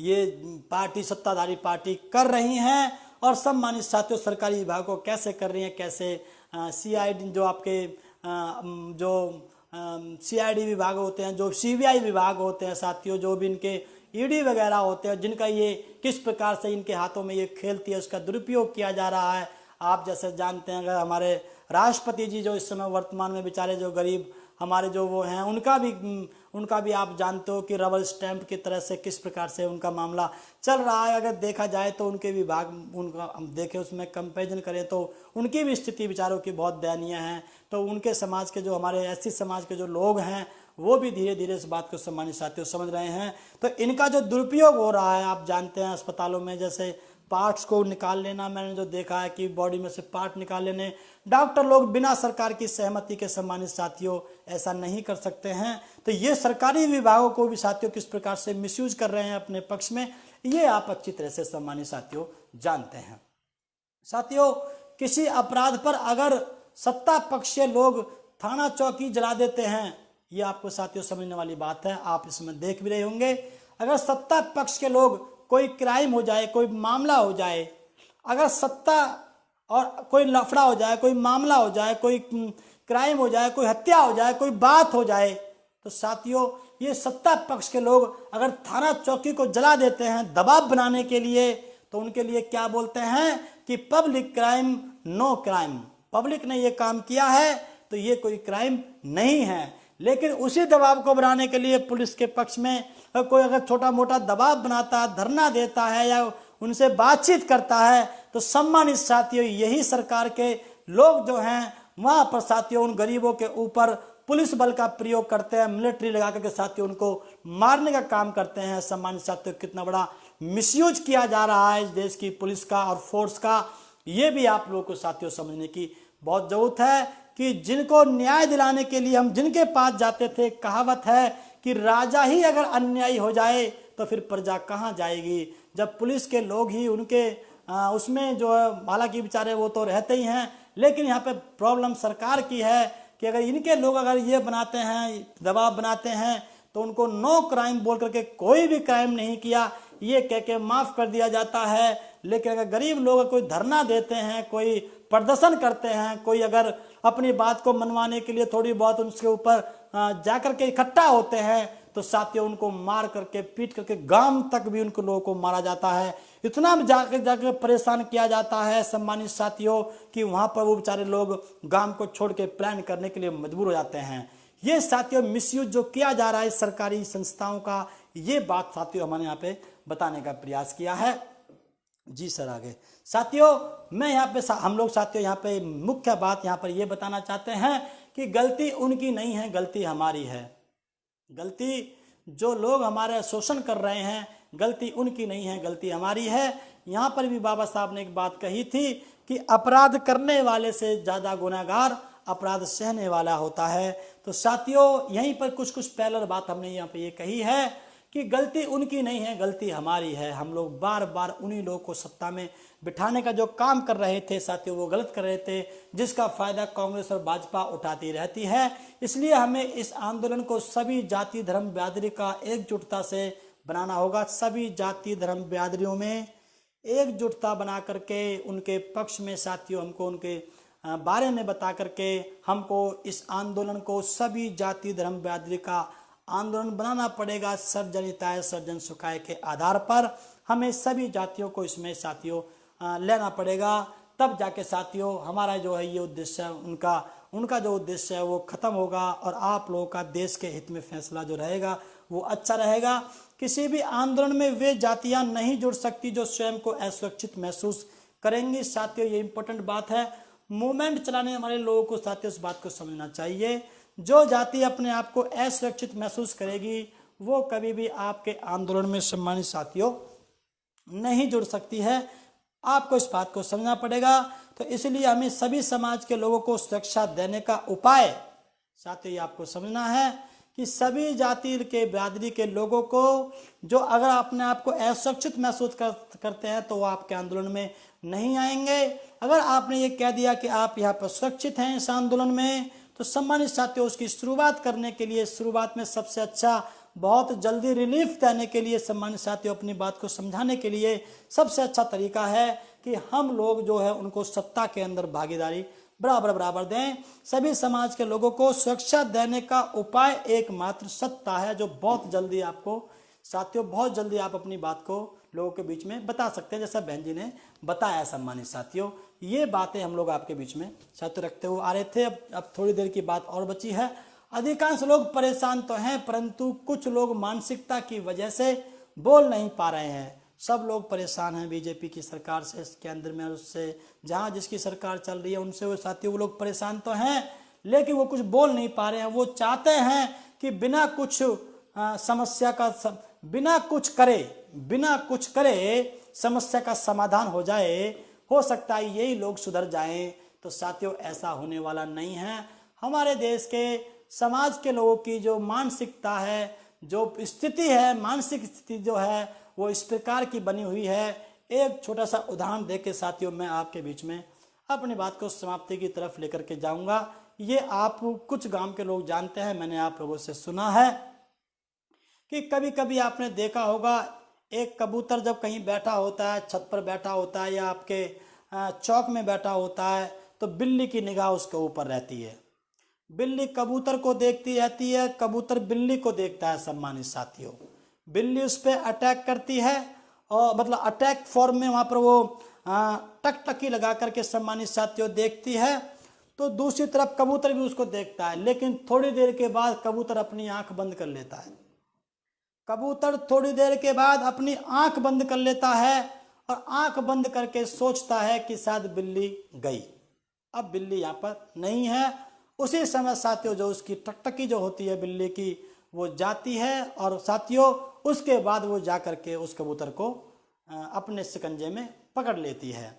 ये पार्टी, सत्ताधारी पार्टी कर रही हैं। और सम्मानित साथियों सरकारी विभागों को कैसे कर रही हैं, कैसे CID जो आपके जो CID विभाग होते हैं, जो CBI विभाग होते हैं साथियों, जो भी इनके ED वगैरह होते हैं, जिनका ये किस प्रकार से इनके हाथों में ये खेलती है, उसका दुरुपयोग किया जा रहा है। आप जैसे जानते हैं, अगर हमारे राष्ट्रपति जी जो इस समय वर्तमान में बेचारे जो गरीब हमारे जो वो हैं, उनका भी आप जानते हो कि रबर स्टैंप की तरह से किस प्रकार से उनका मामला चल रहा है। अगर देखा जाए तो उनके विभाग, उनका हम देखें उसमें कंपैरिजन करें तो उनकी भी स्थिति विचारों की बहुत दयनीय है। तो उनके समाज के जो हमारे SC समाज के जो लोग हैं वो भी धीरे धीरे इस बात को सम्मानित साथियों समझ रहे हैं। तो इनका जो दुरुपयोग हो रहा है, आप जानते हैं अस्पतालों में जैसे पार्ट्स को निकाल लेना, मैंने जो देखा है कि बॉडी में से पार्ट निकाल लेने, डॉक्टर लोग बिना सरकार की सहमति के सम्मानित साथियों ऐसा नहीं कर सकते हैं। तो ये सरकारी विभागों को भी साथियों किस प्रकार से मिसयूज कर रहे हैं अपने पक्ष में, ये आप अच्छी तरह से सम्मानित साथियों जानते हैं। साथियों, किसी अपराध पर अगर सत्ता पक्षीय लोग थाना चौकी जला देते हैं, ये आपको साथियों समझने वाली बात है, आप इसमें देख भी रहे होंगे। अगर सत्ता पक्ष के लोग, कोई क्राइम हो जाए, कोई मामला हो जाए, अगर सत्ता और कोई लफड़ा हो जाए, कोई मामला हो जाए, कोई क्राइम हो जाए, कोई हत्या हो जाए, कोई बात हो जाए, तो साथियों ये सत्ता पक्ष के लोग अगर थाना चौकी को जला देते हैं दबाव बनाने के लिए, तो उनके लिए क्या बोलते हैं कि public crime no crime, public ने ये काम किया है तो ये कोई क्राइम नहीं है। लेकिन उसी दबाव को बनाने के लिए पुलिस के पक्ष में कोई अगर छोटा मोटा दबाव बनाता है, धरना देता है या उनसे बातचीत करता है, तो सम्मानित साथियों यही सरकार के लोग जो हैं वहां पर साथियों उन गरीबों के ऊपर पुलिस बल का प्रयोग करते हैं, मिलिट्री लगा करके साथियों उनको मारने का काम करते हैं। सम्मानित साथियों, कितना बड़ा मिसयूज किया जा रहा है इस देश की पुलिस का और फोर्स का, ये भी आप लोगों को साथियों समझने की बहुत जरूरत है कि जिनको न्याय दिलाने के लिए हम जिनके पास जाते थे, कहावत है कि राजा ही अगर अन्यायी हो जाए तो फिर प्रजा कहाँ जाएगी। जब पुलिस के लोग ही उनके उसमें जो है, हालांकि बेचारे वो तो रहते ही हैं, लेकिन यहाँ पे प्रॉब्लम सरकार की है कि अगर इनके लोग अगर ये बनाते हैं, दबाव बनाते हैं, तो उनको नो क्राइम बोल करके कोई भी क्राइम नहीं किया ये कह के माफ कर दिया जाता है। लेकिन अगर गरीब लोग कोई धरना देते हैं, कोई प्रदर्शन करते हैं, कोई अगर अपनी बात को मनवाने के लिए थोड़ी बहुत उसके ऊपर जाकर के इकट्ठा होते हैं, तो साथियों उनको मार करके पीट करके गांव तक भी उनको लोगों को मारा जाता है। इतना जाकर परेशान किया जाता है सम्मानित साथियों कि वहां पर वो बेचारे लोग गांव को छोड़ के प्लान करने के लिए मजबूर हो जाते हैं। ये साथियों मिसयूज जो किया जा रहा है सरकारी संस्थाओं का, ये बात साथियों हमने यहाँ पे बताने का प्रयास किया है। जी सर, आगे साथियों मैं यहाँ पे हम लोग साथियों यहाँ पे मुख्य बात यहाँ पर ये बताना चाहते हैं कि गलती उनकी नहीं है, गलती हमारी है। गलती जो लोग हमारे शोषण कर रहे हैं, गलती उनकी नहीं है, गलती हमारी है। यहाँ पर भी बाबा साहब ने एक बात कही थी कि अपराध करने वाले से ज़्यादा गुनहगार अपराध सहने वाला होता है। तो साथियों यहीं पर कुछ पैरेलल बात हमने यहाँ पे ये कही है कि गलती उनकी नहीं है, गलती हमारी है। हम लोग बार बार उन्हीं लोगों को सत्ता में बिठाने का जो काम कर रहे थे साथियों, वो गलत कर रहे थे, जिसका फायदा कांग्रेस और भाजपा उठाती रहती है। इसलिए हमें इस आंदोलन को सभी जाति धर्म बिरादरी का एकजुटता से बनाना होगा। सभी जाति धर्म बिरादरियों में एकजुटता बना करके उनके पक्ष में साथियों हमको उनके बारे में बता करके हमको इस आंदोलन को सभी जाति धर्म बिरादरी का आंदोलन बनाना पड़ेगा। सर्वजन हिताय सर्वजन सुखाय के आधार पर हमें सभी जातियों को इसमें साथियों लेना पड़ेगा। तब जाके साथियों हमारा जो है ये उद्देश्य है, उनका जो उद्देश्य है वो खत्म होगा और आप लोगों का देश के हित में फैसला जो रहेगा वो अच्छा रहेगा। किसी भी आंदोलन में वे जातियां नहीं जुड़ सकती जो स्वयं को असुरक्षित महसूस करेंगी। साथियों ये इंपॉर्टेंट बात है, मूवमेंट चलाने वाले लोगों को साथियों इस बात को समझना चाहिए। जो जाति अपने आप को असुरक्षित महसूस करेगी वो कभी भी आपके आंदोलन में सम्मानित साथियों नहीं जुड़ सकती है। आपको इस बात को समझना पड़ेगा। तो इसलिए हमें सभी समाज के लोगों को सुरक्षा देने का उपाय साथियों ये आपको समझना है कि सभी जाति के बिरादरी के लोगों को जो अगर अपने आप को असुरक्षित महसूस करते हैं तो वो आपके आंदोलन में नहीं आएंगे। अगर आपने ये कह दिया कि आप यहाँ पर सुरक्षित हैं इस आंदोलन में, तो सम्मानित साथियों उसकी शुरुआत करने के लिए, शुरुआत में सबसे अच्छा बहुत जल्दी रिलीफ देने के लिए, सम्मानित साथियों अपनी बात को समझाने के लिए सबसे अच्छा तरीका है कि हम लोग जो है उनको सत्ता के अंदर भागीदारी बराबर दें। सभी समाज के लोगों को सुरक्षा देने का उपाय एकमात्र सत्ता है, जो बहुत जल्दी आपको साथियों, बहुत जल्दी आप अपनी बात को लोगों के बीच में बता सकते हैं, जैसा बहन जी ने बताया। सम्मानित साथियों, ये बातें हम लोग आपके बीच में साथियों रखते हुए आ रहे थे। अब थोड़ी देर की बात और बची है। अधिकांश लोग परेशान तो हैं, परंतु कुछ लोग मानसिकता की वजह से बोल नहीं पा रहे हैं। सब लोग परेशान हैं बीजेपी की सरकार से, केंद्र में, उससे जहां जिसकी सरकार चल रही है उनसे वो साथियों, वो लोग परेशान तो हैं, लेकिन वो कुछ बोल नहीं पा रहे हैं। वो चाहते हैं कि बिना कुछ समस्या का बिना कुछ करे समस्या का समाधान हो जाए। हो सकता है यही लोग सुधर जाएं, तो साथियों ऐसा होने वाला नहीं है। हमारे देश के समाज के लोगों की जो मानसिकता है, जो स्थिति है, मानसिक स्थिति जो है वो इस प्रकार की बनी हुई है। एक छोटा सा उदाहरण देके साथियों मैं आपके बीच में अपनी बात को समाप्ति की तरफ लेकर के जाऊंगा। ये आप कुछ गांव के लोग जानते हैं, मैंने आप लोगों से सुना है कि कभी कभी आपने देखा होगा, एक कबूतर जब कहीं बैठा होता है, छत पर बैठा होता है या आपके चौक में बैठा होता है, तो बिल्ली की निगाह उसके ऊपर रहती है। बिल्ली कबूतर को देखती रहती है, कबूतर बिल्ली को देखता है। सम्मानित साथियों, बिल्ली उस पर अटैक करती है, और मतलब अटैक फॉर्म में वहां पर वो टकटकी लगा करके सम्मानित साथियों देखती है। तो दूसरी तरफ कबूतर भी उसको देखता है, लेकिन थोड़ी देर के बाद कबूतर अपनी आंख बंद कर लेता है। कबूतर थोड़ी देर के बाद अपनी आंख बंद कर लेता है और आंख बंद करके सोचता है कि शायद बिल्ली गई, अब बिल्ली यहाँ पर नहीं है। उसी समय साथियों जो उसकी टकटकी जो होती है बिल्ली की, वो जाती है और साथियों उसके बाद वो जा करके उस कबूतर को अपने शिकंजे में पकड़ लेती है।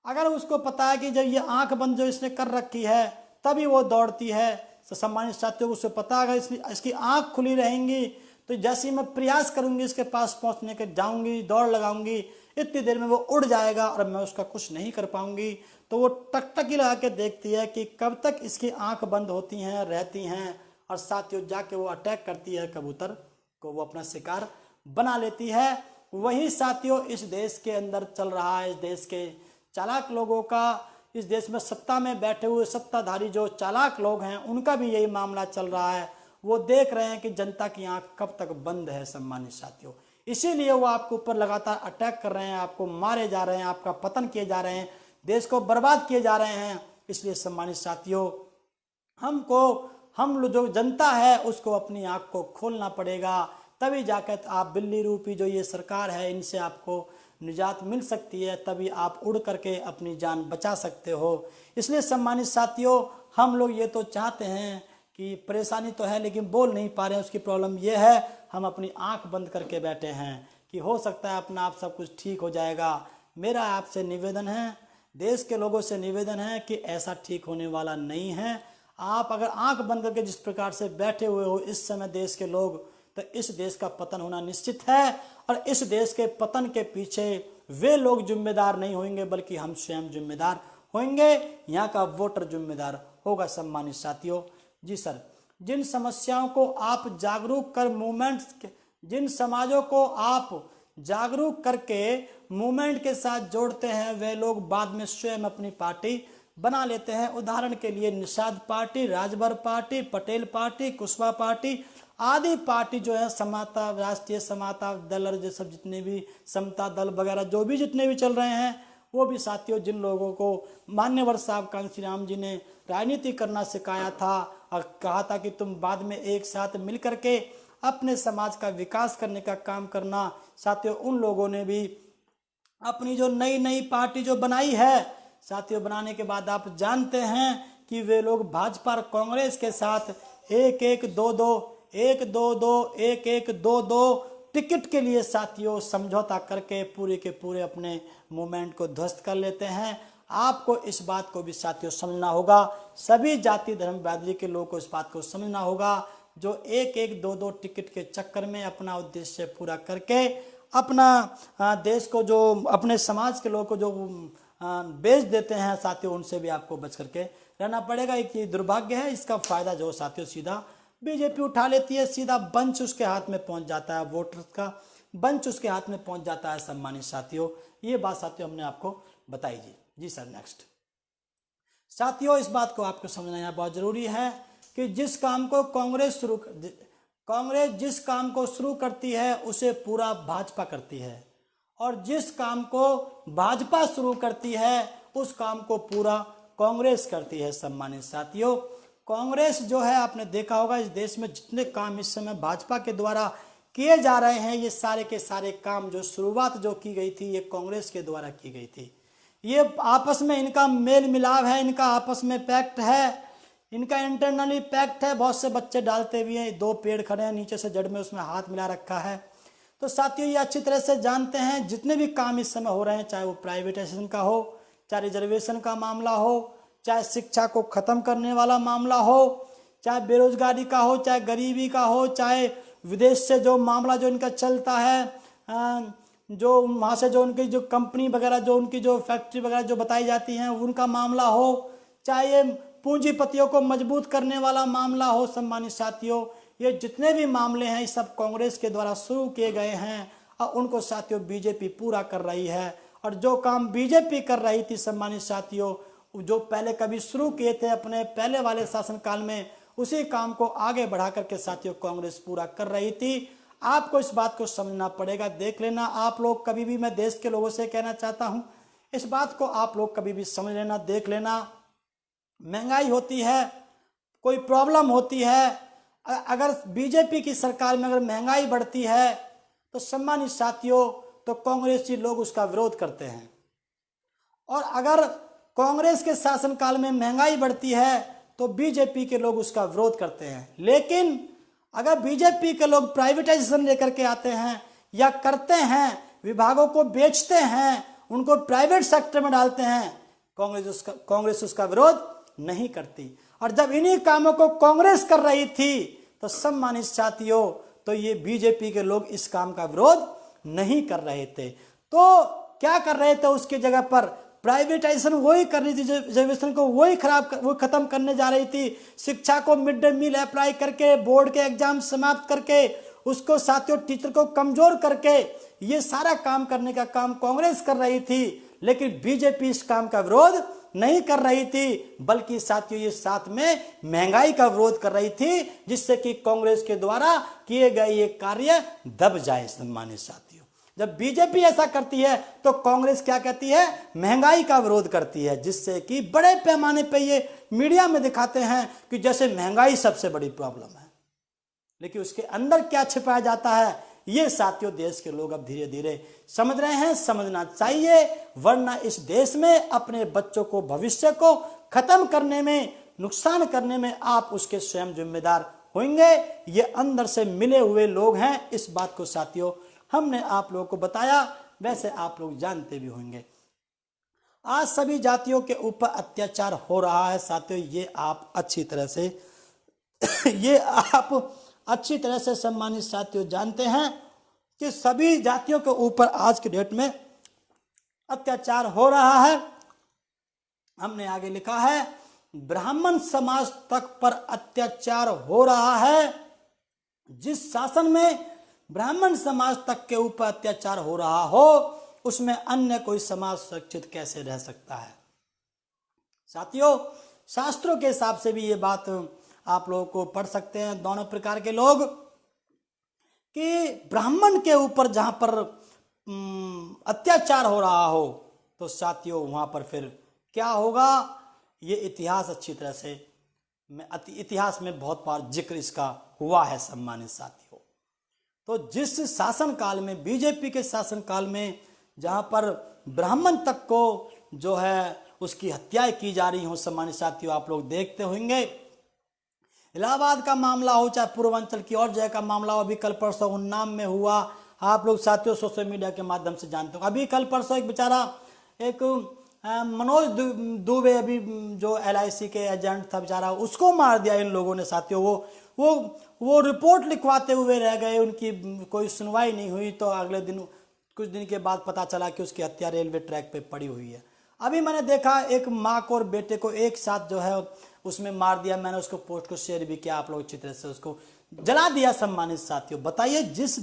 अगर उसको पता है कि जब ये आंख बंद जो इसने कर रखी है तभी वो दौड़ती है, तो सम्मानित साथियों को उससे पता है इसकी आंख खुली रहेंगी तो जैसे ही मैं प्रयास करूंगी इसके पास पहुंचने के, जाऊंगी, दौड़ लगाऊंगी, इतनी देर में वो उड़ जाएगा और मैं उसका कुछ नहीं कर पाऊंगी। तो वो टकटकी लगा के देखती है कि कब तक इसकी आंख बंद होती हैं, रहती हैं, और साथियों जाके वो अटैक करती है कबूतर को, वो अपना शिकार बना लेती है। वही साथियों इस देश के अंदर चल रहा है। इस देश के चालाक लोगों का, इस देश में सत्ता में बैठे हुए सत्ताधारी जो चालाक लोग हैं, उनका भी यही मामला चल रहा है। वो देख रहे हैं कि जनता की आंख कब तक बंद है। सम्मानित साथियों, इसीलिए वो आपके ऊपर लगातार अटैक कर रहे हैं, आपको मारे जा रहे हैं, आपका पतन किए जा रहे हैं, देश को बर्बाद किए जा रहे हैं। इसलिए सम्मानित साथियों, हम जो जनता है उसको अपनी आंख को खोलना पड़ेगा, तभी जाकर आप बिल्ली रूपी जो ये सरकार है इनसे आपको निजात मिल सकती है, तभी आप उड़ करके अपनी जान बचा सकते हो। इसलिए सम्मानित साथियों, हम लोग ये तो चाहते हैं कि परेशानी तो है लेकिन बोल नहीं पा रहे हैं, उसकी प्रॉब्लम ये है हम अपनी आंख बंद करके बैठे हैं कि हो सकता है अपना आप सब कुछ ठीक हो जाएगा। मेरा आपसे निवेदन है, देश के लोगों से निवेदन है कि ऐसा ठीक होने वाला नहीं है। आप अगर आंख बंद करके जिस प्रकार से बैठे हुए हो इस समय देश के लोग, तो इस देश का पतन होना निश्चित है। और इस देश के पतन के पीछे वे लोग जिम्मेदार नहीं होंगे, बल्कि हम स्वयं जिम्मेदार होंगे, यहाँ का वोटर जिम्मेदार होगा। सम्मानित साथियों, जी सर, जिन समस्याओं को आप जागरूक कर मूवमेंट्स, जिन समाजों को आप जागरूक करके मूवमेंट के साथ जोड़ते हैं, वे लोग बाद में स्वयं अपनी पार्टी बना लेते हैं। उदाहरण के लिए Nishad party, Rajbhar party, Patel party, Kushwaha party आदि पार्टी जो है, समता, राष्ट्रीय समता दल और ये सब जितने भी समता दल वगैरह जो भी जितने भी चल रहे हैं, वो भी साथियों जिन लोगों को मान्यवर साहब कांसी राम जी ने राजनीति करना सिखाया था और कहा था कि तुम बाद में एक साथ मिल करके अपने समाज का विकास करने का काम करना, साथियों उन लोगों ने भी अपनी जो नई पार्टी जो बनाई है साथियों, बनाने के बाद आप जानते हैं कि वे लोग भाजपा और कांग्रेस के साथ 1-1-2-2 टिकट के लिए साथियों समझौता करके पूरे के पूरे अपने मूवमेंट को ध्वस्त कर लेते हैं। आपको इस बात को भी साथियों समझना होगा, सभी जाति धर्म बिरादरी के लोगों को इस बात को समझना होगा, जो 1-1-2-2 टिकट के चक्कर में अपना उद्देश्य पूरा करके अपना देश को, जो अपने समाज के लोगों को जो बेच देते हैं साथियों, उनसे भी आपको बच करके रहना पड़ेगा। एक ये दुर्भाग्य है, इसका फायदा जो साथियों सीधा बीजेपी उठा लेती है, सीधा बंच उसके हाथ में पहुंच जाता है, वोटर्स का बंच उसके हाथ में पहुंच जाता है। सम्मानित साथियों, ये बात साथियों हमने आपको बताइए। जी सर, नेक्स्ट। साथियों, इस बात को आपको समझना यहाँ बहुत जरूरी है कि जिस काम को कांग्रेस जिस काम को शुरू करती है उसे पूरा भाजपा करती है, और जिस काम को भाजपा शुरू करती है उस काम को पूरा कांग्रेस करती है। सम्मानित साथियों, कांग्रेस जो है, आपने देखा होगा इस देश में जितने काम इस समय भाजपा के द्वारा किए जा रहे हैं, ये सारे के सारे काम जो शुरुआत जो की गई थी ये कांग्रेस के द्वारा की गई थी। ये आपस में इनका मेल मिलाप है, इनका आपस में पैक्ट है, इनका इंटरनली पैक्ट है। बहुत से बच्चे डालते भी हैं, 2 पेड़ खड़े हैं, नीचे से जड़ में उसमें हाथ मिला रखा है। तो साथियों, ये अच्छी तरह से जानते हैं जितने भी काम इस समय हो रहे हैं, चाहे वो प्राइवेटाइजेशन का हो, चाहे रिजर्वेशन का मामला हो, चाहे शिक्षा को खत्म करने वाला मामला हो, चाहे बेरोजगारी का हो, चाहे गरीबी का हो, चाहे विदेश से जो मामला जो इनका चलता है, जो वहाँ से जो उनकी जो कंपनी वगैरह, जो उनकी जो फैक्ट्री वगैरह जो बताई जाती हैं उनका मामला हो, चाहे ये पूंजीपतियों को मजबूत करने वाला मामला हो। सम्मानित साथियों, ये जितने भी मामले हैं ये सब कांग्रेस के द्वारा शुरू किए गए हैं और उनको साथियों बीजेपी पूरा कर रही है। और जो काम बीजेपी कर रही थी सम्मानित साथियों, जो पहले कभी शुरू किए थे अपने पहले वाले शासनकाल में, उसी काम को आगे बढ़ा करके साथियों कांग्रेस पूरा कर रही थी। आपको इस बात को समझना पड़ेगा। देख लेना आप लोग, कभी भी मैं देश के लोगों से कहना चाहता हूं, इस बात को आप लोग कभी भी समझ लेना, देख लेना। महंगाई होती है, कोई प्रॉब्लम होती है, अगर बीजेपी की सरकार में अगर महंगाई बढ़ती है तो सम्मानित साथियों तो कांग्रेसी लोग उसका विरोध करते हैं, और अगर कांग्रेस के शासनकाल में महंगाई बढ़ती है तो बीजेपी के लोग उसका विरोध करते हैं। लेकिन अगर बीजेपी के लोग प्राइवेटाइजेशन लेकर के आते हैं या करते हैं, विभागों को बेचते हैं, उनको प्राइवेट सेक्टर में डालते हैं, कांग्रेस उसका विरोध नहीं करती। और जब इन्हीं कामों को कांग्रेस कर रही थी तो सम्मानित साथियों तो ये बीजेपी के लोग इस काम का विरोध नहीं कर रहे थे। तो क्या कर रहे थे, उसकी जगह पर प्राइवेटाइजेशन वही कर रही थी, रिजर्वेशन को वही वो खत्म करने जा रही थी। शिक्षा को मिड डे मील अप्लाई करके, बोर्ड के एग्जाम समाप्त करके, उसको साथियों टीचर को कमजोर करके, ये सारा काम करने का काम कांग्रेस कर रही थी। लेकिन बीजेपी इस काम का विरोध नहीं कर रही थी, बल्कि साथियों ये साथ में महंगाई का विरोध कर रही थी, जिससे कि कांग्रेस के द्वारा किए गए ये कार्य दब जाए। सम्मानित साथियों, जब बीजेपी ऐसा करती है तो कांग्रेस क्या कहती है, महंगाई का विरोध करती है, जिससे कि बड़े पैमाने पे ये मीडिया में दिखाते हैं कि जैसे महंगाई सबसे बड़ी प्रॉब्लम है, लेकिन उसके अंदर क्या छिपाया जाता है ये साथियों देश के लोग अब धीरे धीरे समझ रहे हैं। समझना चाहिए, वरना इस देश में अपने बच्चों को, भविष्य को खत्म करने में, नुकसान करने में आप उसके स्वयं जिम्मेदार होंगे। ये अंदर से मिले हुए लोग हैं। इस बात को साथियों हमने आप लोगों को बताया, वैसे आप लोग जानते भी होंगे। आज सभी जातियों के ऊपर अत्याचार हो रहा है साथियों, ये आप अच्छी तरह से सम्मानित साथियों जानते हैं कि सभी जातियों के ऊपर आज के डेट में अत्याचार हो रहा है। हमने आगे लिखा है, ब्राह्मण समाज तक पर अत्याचार हो रहा है। जिस शासन में ब्राह्मण समाज तक के ऊपर अत्याचार हो रहा हो, उसमें अन्य कोई समाज सुरक्षित कैसे रह सकता है। साथियों, शास्त्रों के हिसाब से भी ये बात आप लोगों को पढ़ सकते हैं दोनों प्रकार के लोग, कि ब्राह्मण के ऊपर जहां पर अत्याचार हो रहा हो तो साथियों वहां पर फिर क्या होगा, ये इतिहास अच्छी तरह से इतिहास में बहुत बार जिक्र इसका हुआ है। सम्मानित साथियों, तो जिस शासन काल में, बीजेपी के शासन काल में, जहां पर ब्राह्मण तक को जो है उसकी हत्याएं की जा रही हो, सम्मानित साथियों आप लोग देखते होंगे, इलाहाबाद का मामला हो, चाहे पूर्वांचल की और जगह का मामला हो, अभी कल परसों उन्नाव में हुआ, आप लोग साथियों सोशल मीडिया के माध्यम से जानते हो। अभी कल परसों एक बेचारा, एक मनोज दुबे, अभी जो LIC के एजेंट था बेचारा, उसको मार दिया इन लोगों ने साथियों। वो रिपोर्ट लिखवाते हुए रह गए, उनकी कोई सुनवाई नहीं हुई, तो अगले दिन, कुछ दिन के बाद पता चला कि उसकी हत्या रेलवे ट्रैक पे पड़ी हुई है। अभी मैंने देखा एक माँ को और बेटे को एक साथ जो है उसमें मार दिया। मैंने उसको पोस्ट को शेयर भी किया, आप लोग अच्छी तरह से उसको जला दिया। सम्मानित साथियों बताइए, जिस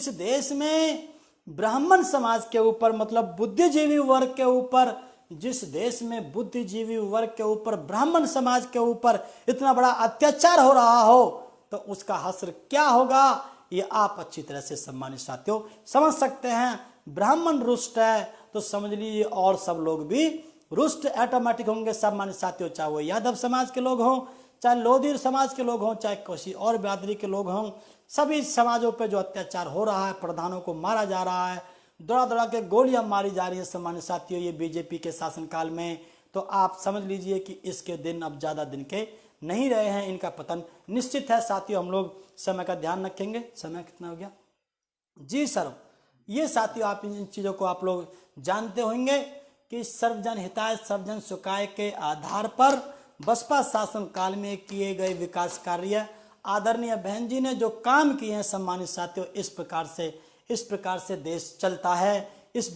देश में ब्राह्मण समाज के ऊपर, मतलब बुद्धिजीवी वर्ग के ऊपर, जिस देश में बुद्धिजीवी वर्ग के ऊपर, ब्राह्मण समाज के ऊपर इतना बड़ा अत्याचार हो रहा हो तो उसका हश्र क्या होगा, ये आप अच्छी तरह से सम्मानित साथियों समझ सकते हैं। ब्राह्मण रुष्ट है तो समझ लीजिए और सब लोग भी रुष्ट ऑटोमेटिक होंगे सम्मानित साथियों, चाहे वो यादव समाज के लोग हों, चाहे लोधी समाज के लोग हों, चाहे किसी और बिरादरी के लोग हों। सभी समाजों पे जो अत्याचार हो रहा है, प्रधानों को मारा जा रहा है, दौड़ा दौड़ा के गोलियां मारी जा रही है सम्मानित साथियों ये बीजेपी के शासनकाल में, तो आप समझ लीजिए कि इसके दिन अब ज़्यादा दिन के नहीं रहे हैं, इनका पतन निश्चित है साथियों। हम लोग समय का ध्यान रखेंगे। समय कितना हो गया जी सर? ये साथियों आप इन चीज़ों को आप लोग जानते होंगे कि सर्वजन हिताय सर्वजन सुखाय के आधार पर बसपा शासन काल में किए गए विकास कार्य, आदरणीय बहन जी ने जो काम किए हैं सम्मानित साथियों, इस प्रकार से देश चलता है। इस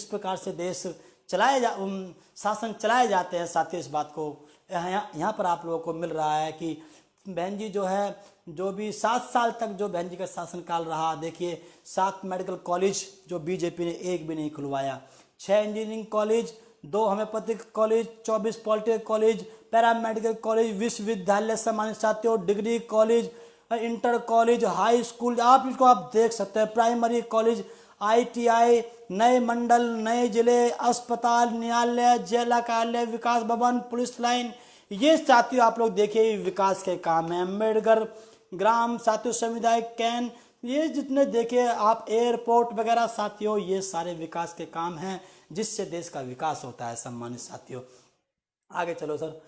प्रकार से देश शासन चलाए जाते हैं साथियों। इस बात को यहाँ पर आप लोगों को मिल रहा है कि बहन जी जो है, जो भी 7 साल तक जो बहन जी का शासनकाल रहा, देखिए 7 मेडिकल कॉलेज जो बीजेपी ने एक भी नहीं खुलवाया, 6 engineering college, 2 homeopathic college, 24 polytechnic college, para medical college, विश्वविद्यालय सम्मानित साथियों, degree college, inter college, high school, आप इसको आप देख सकते हैं, प्राइमरी कॉलेज, ITI, नए मंडल, नए जिले, अस्पताल, न्यायालय, जिला कार्यालय, विकास भवन, पुलिस लाइन, ये साथियों आप लोग देखिए विकास के काम है। अम्बेडकर ग्राम साथियों, सामुदायिक कैंप, ये जितने देखिए आप एयरपोर्ट वगैरह साथियों, ये सारे विकास के काम हैं जिससे देश का विकास होता है सम्मानित साथियों। आगे चलो सर।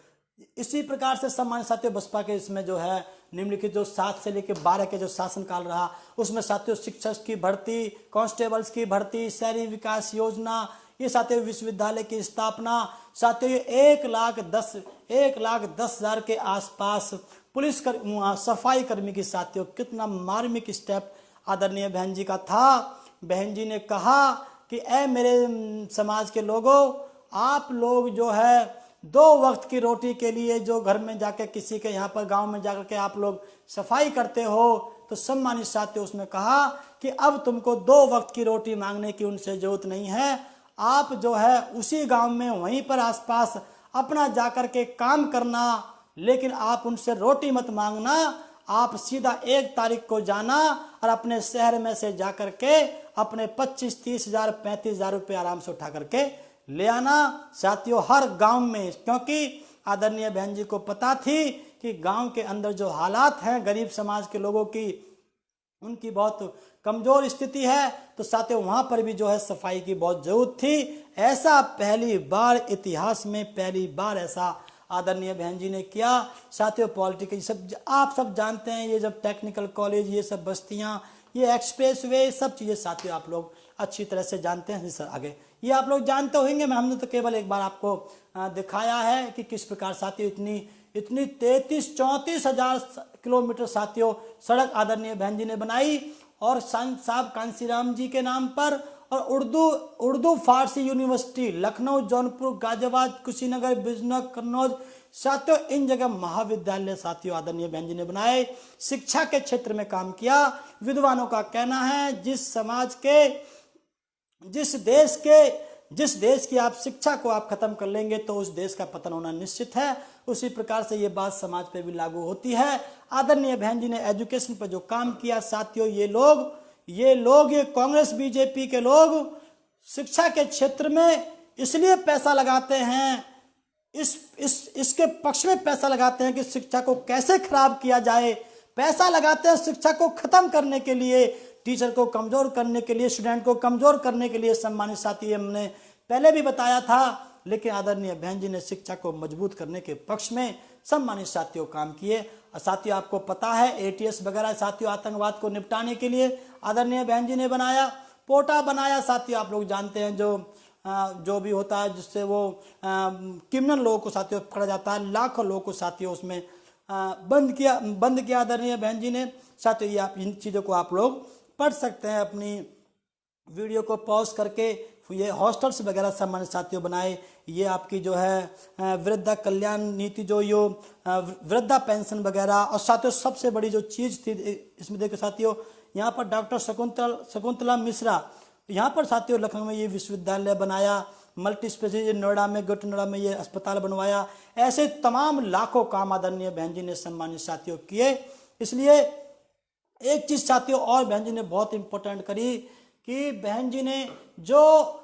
इसी प्रकार से सम्मानित साथियों बसपा के इसमें जो है निम्नलिखित जो 7 से लेकर 12 के जो शासनकाल रहा, उसमें साथियों शिक्षक की भर्ती, कांस्टेबल्स की भर्ती, शहरी विकास योजना, ये साथियों विश्वविद्यालय की स्थापना, साथियों 1,10,000 के आसपास पुलिस सफाई कर्मी की साथियों, कितना मार्मिक स्टेप आदरणीय बहन जी का था। बहन जी ने कहा कि ऐ मेरे समाज के लोगों, आप लोग जो है 2 वक्त की रोटी के लिए जो घर में जाकर किसी के यहाँ पर गांव में जाकर के आप लोग सफाई करते हो, तो सम्मानित साथियों उसमें कहा कि अब तुमको 2 वक्त की रोटी मांगने की उनसे जरूरत नहीं है। आप जो है उसी गांव में वहीं पर आसपास अपना जाकर के काम करना, लेकिन आप उनसे रोटी मत मांगना। आप सीधा 1 तारीख को जाना और अपने शहर में से जाकर के अपने 25-30 हज़ार 35 हज़ार रुपये आराम से उठा करके ले आना साथियों हर गांव में, क्योंकि आदरणीय बहन जी को पता थी कि गांव के अंदर जो हालात हैं गरीब समाज के लोगों की, उनकी बहुत कमजोर स्थिति है, तो साथियों वहां पर भी जो है सफाई की बहुत जरूरत थी। ऐसा पहली बार इतिहास में ऐसा आदरणीय बहन जी ने किया साथियों। पॉलिटिकल सब आप सब जानते हैं, ये जब टेक्निकल कॉलेज, ये सब बस्तियां, ये एक्सप्रेसवे, सब चीजें साथियों आप लोग अच्छी तरह से जानते हैं। सर आगे ये आप लोग जानते होंगे, हमने तो केवल एक बार आपको दिखाया है कि किस प्रकार साथियों इतनी 33-34 हज़ार किलोमीटर साथियों सड़क आदरणीय बहन जी ने बनाई, और संत साहब कांसीराम जी के नाम पर, और उर्दू फारसी यूनिवर्सिटी लखनऊ, जौनपुर, गाजियाबाद, कुशीनगर, बिजनौर, कन्नौज साथियों, इन जगह महाविद्यालय साथियों आदरणीय बहन जी ने बनाए। शिक्षा के क्षेत्र में काम किया। विद्वानों का कहना है जिस देश की आप शिक्षा को आप खत्म कर लेंगे तो उस देश का पतन होना निश्चित है। उसी प्रकार से ये बात समाज पे भी लागू होती है। आदरणीय बहन जी ने एजुकेशन पर जो काम किया साथियों, ये कांग्रेस बीजेपी के लोग शिक्षा के क्षेत्र में इसलिए पैसा लगाते हैं, इसके पक्ष में पैसा लगाते हैं कि शिक्षा को कैसे खराब किया जाए। पैसा लगाते हैं शिक्षा को खत्म करने के लिए, टीचर को कमजोर करने के लिए, स्टूडेंट को कमजोर करने के लिए। सम्मानित साथी, हमने पहले भी बताया था, लेकिन आदरणीय बहन जी ने शिक्षा को मजबूत करने के पक्ष में सम्मानित साथियों काम किए। और साथियों आपको पता है ATS वगैरह साथियों आतंकवाद को निपटाने के लिए आदरणीय बहन जी ने बनाया। पोटा बनाया साथियों, आप लोग जानते हैं जो भी होता है जिससे वो क्रिमिनल लोगों को साथियों पकड़ा जाता है, लाखों लोगों को साथियों उसमें बंद किया आदरणीय बहन जी ने। साथियों ये इन चीज़ों को आप लोग पढ़ सकते हैं, अपनी वीडियो को पॉज करके। ये हॉस्टल्स वगैरह सम्मानित साथियों बनाए। ये आपकी जो है वृद्धा कल्याण नीति, जो वृद्धा पेंशन वगैरह। और साथियों सबसे बड़ी जो चीज़ थी इसमें देखो साथियों, यहाँ पर डॉक्टर शकुंतला मिश्रा, यहाँ पर साथियों लखनऊ में ये विश्वविद्यालय बनाया, मल्टी स्पेशलिटी नोएडा में, ग्रेटर नोएडा में ये अस्पताल बनवाया। ऐसे तमाम लाखों काम आदरणीय बहन जी ने सम्मानित साथियों किए। इसलिए एक चीज साथियों और बहन जी ने बहुत इंपॉर्टेंट करी कि बहन जी ने जो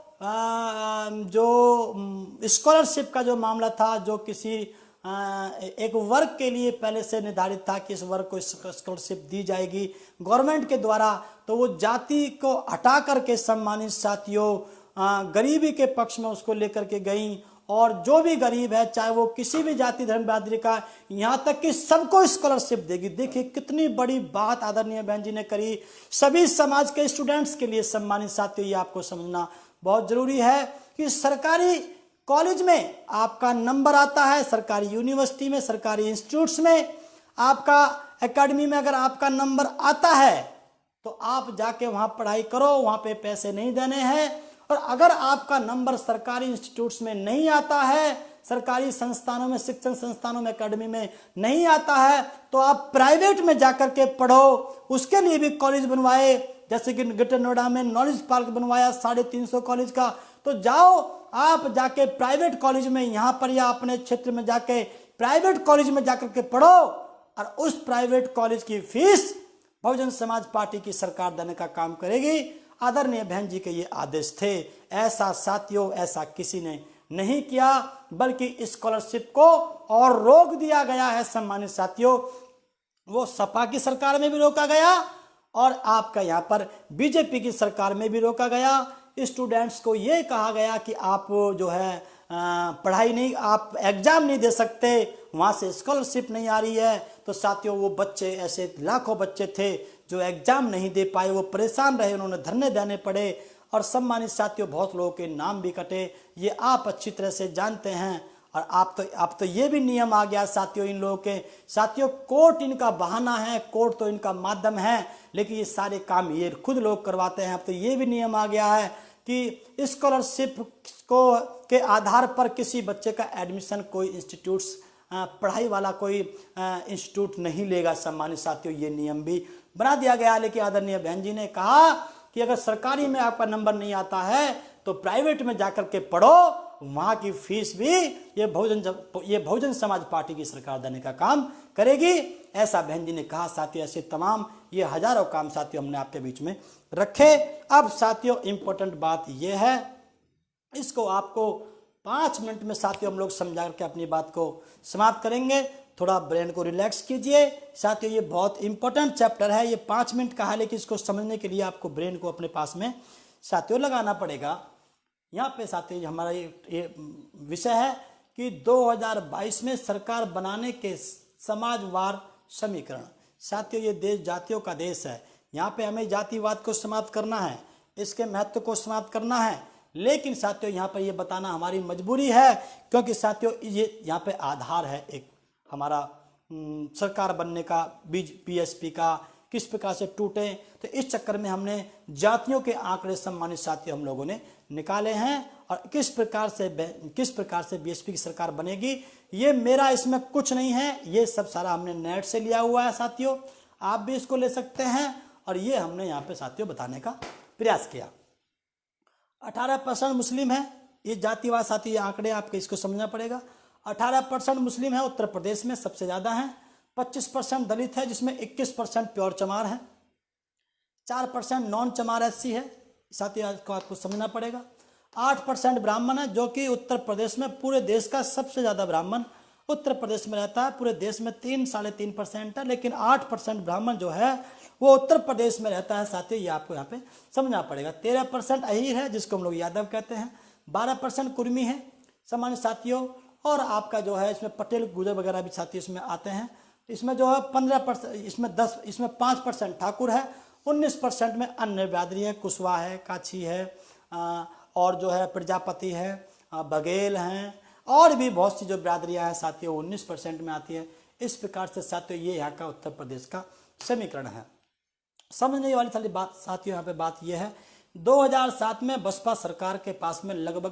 स्कॉलरशिप का जो मामला था, जो किसी एक वर्ग के लिए पहले से निर्धारित था कि इस वर्ग को स्कॉलरशिप दी जाएगी गवर्नमेंट के द्वारा, तो वो जाति को हटा करके सम्मानित साथियों गरीबी के पक्ष में उसको लेकर के गई। और जो भी गरीब है, चाहे वो किसी भी जाति धर्म बिरादरी का, यहाँ तक कि सबको स्कॉलरशिप देगी। देखिए कितनी बड़ी बात आदरणीय बहन जी ने करी। सभी समाज के स्टूडेंट्स के लिए सम्मानित साथियों, ये आपको समझना बहुत जरूरी है कि सरकारी कॉलेज में आपका नंबर आता है, सरकारी यूनिवर्सिटी में, सरकारी इंस्टीट्यूट्स में, आपका एकेडमी में अगर आपका नंबर आता है तो आप जाके वहां पढ़ाई करो, वहां पे पैसे नहीं देने हैं। और अगर आपका नंबर सरकारी इंस्टीट्यूट्स में नहीं आता है, सरकारी संस्थानों में, शिक्षण संस्थानों में, एकेडमी में नहीं आता है, तो आप प्राइवेट में जाकर के पढ़ो। उसके लिए भी कॉलेज बनवाए, जैसे कि ग्रेटर नोएडा में नॉलेज पार्क बनवाया 350 कॉलेज का। तो जाओ आप जाके प्राइवेट कॉलेज में, यहाँ पर या अपने क्षेत्र में जाके प्राइवेट कॉलेज में जाकर के पढ़ो, और उस प्राइवेट कॉलेज की फीस बहुजन समाज पार्टी की सरकार देने का काम करेगी। आदरणीय बहन जी के ये आदेश थे। ऐसा साथियों ऐसा किसी ने नहीं किया, बल्कि स्कॉलरशिप को और रोक दिया गया है सम्मानित साथियों। वो सपा की सरकार में भी रोका गया और आपका यहाँ पर बीजेपी की सरकार में भी रोका गया। स्टूडेंट्स को ये कहा गया कि आप जो है पढ़ाई नहीं, आप एग्जाम नहीं दे सकते, वहाँ से स्कॉलरशिप नहीं आ रही है। तो साथियों वो बच्चे, ऐसे लाखों बच्चे थे जो एग्जाम नहीं दे पाए, वो परेशान रहे, उन्होंने धरने देने पड़े और सम्मानित साथियों बहुत लोगों के नाम भी कटे। ये आप अच्छी तरह से जानते हैं। और आप तो ये भी नियम आ गया साथियों इन लोगों के। साथियों कोर्ट इनका बहाना है, कोर्ट तो इनका माध्यम है, लेकिन ये सारे काम ये खुद लोग करवाते हैं। अब तो ये भी नियम आ गया है कि स्कॉलरशिप को के आधार पर किसी बच्चे का एडमिशन कोई इंस्टीट्यूट्स पढ़ाई वाला कोई इंस्टीट्यूट नहीं लेगा। सम्मानित साथियों ये नियम भी बना दिया गया। लेकिन आदरणीय बहन जी ने कहा कि अगर सरकारी में आपका नंबर नहीं आता है तो प्राइवेट में जाकर के पढ़ो, वहां की फीस भी ये बहुजन समाज पार्टी की सरकार देने का काम करेगी, ऐसा बहन जी ने कहा। साथियों ऐसे तमाम ये हजारों काम साथियों हमने आपके बीच में रखे। अब साथियों इंपॉर्टेंट बात ये है, इसको आपको 5 मिनट में साथियों हम लोग समझा करके अपनी बात को समाप्त करेंगे। थोड़ा ब्रेन को रिलैक्स कीजिए साथियों, ये बहुत इंपॉर्टेंट चैप्टर है। ये 5 मिनट का है, लेकिन इसको समझने के लिए आपको ब्रेन को अपने पास में साथियों लगाना पड़ेगा। यहाँ पे साथियों हमारा ये विषय है कि 2022 में सरकार बनाने के समाजवार समीकरण। साथियों ये देश जातियों का देश है, यहाँ पे हमें जातिवाद को समाप्त करना है, इसके महत्व को समाप्त करना है। लेकिन साथियों यहाँ पर ये बताना हमारी मजबूरी है, क्योंकि साथियों ये यहाँ पे आधार है एक हमारा सरकार बनने का, बीएसपी का किस प्रकार से टूटे। तो इस चक्कर में हमने जातियों के आंकड़े सम्मानित साथियों हम लोगों ने निकाले हैं, और किस प्रकार से बीएसपी की सरकार बनेगी, ये मेरा इसमें कुछ नहीं है, ये सब सारा हमने नेट से लिया हुआ है साथियों। आप भी इसको ले सकते हैं, और ये हमने यहाँ पे साथियों बताने का प्रयास किया। 18% मुस्लिम है, ये जातिवाद साथी, ये आंकड़े आपके इसको समझना पड़ेगा। 18% मुस्लिम है, उत्तर प्रदेश में सबसे ज्यादा है। 25% दलित है, जिसमें 21% प्योर चमार है। 4% नॉन चमार एससी है, साथी को आपको समझना पड़ेगा। 8% ब्राह्मण है, जो कि उत्तर प्रदेश में पूरे देश का सबसे ज्यादा ब्राह्मण उत्तर प्रदेश में रहता है। पूरे देश में 3-3.5% है, लेकिन 8% ब्राह्मण जो है वो उत्तर प्रदेश में रहता है साथियों, ये आपको यहाँ पे समझना पड़ेगा। 13% अहीर है, जिसको हम लोग यादव कहते हैं। 12% कुर्मी है सामान्य साथियों, और आपका जो है इसमें पटेल गुर्जर वगैरह भी साथी इसमें आते हैं। इसमें जो है 15%, इसमें 5% ठाकुर है। 19% में अन्य बिरादरी है, कुशवाहा है, काछी है, और जो है प्रजापति है, बघेल हैं, और भी बहुत सी जो बिरादरियां हैं साथियों 19% में आती है। इस प्रकार से साथियों ये यहाँ का उत्तर प्रदेश का समीकरण है। समझने वाली सारी बात साथियों यहाँ पे बात यह है, 2007 में बसपा सरकार के पास में लगभग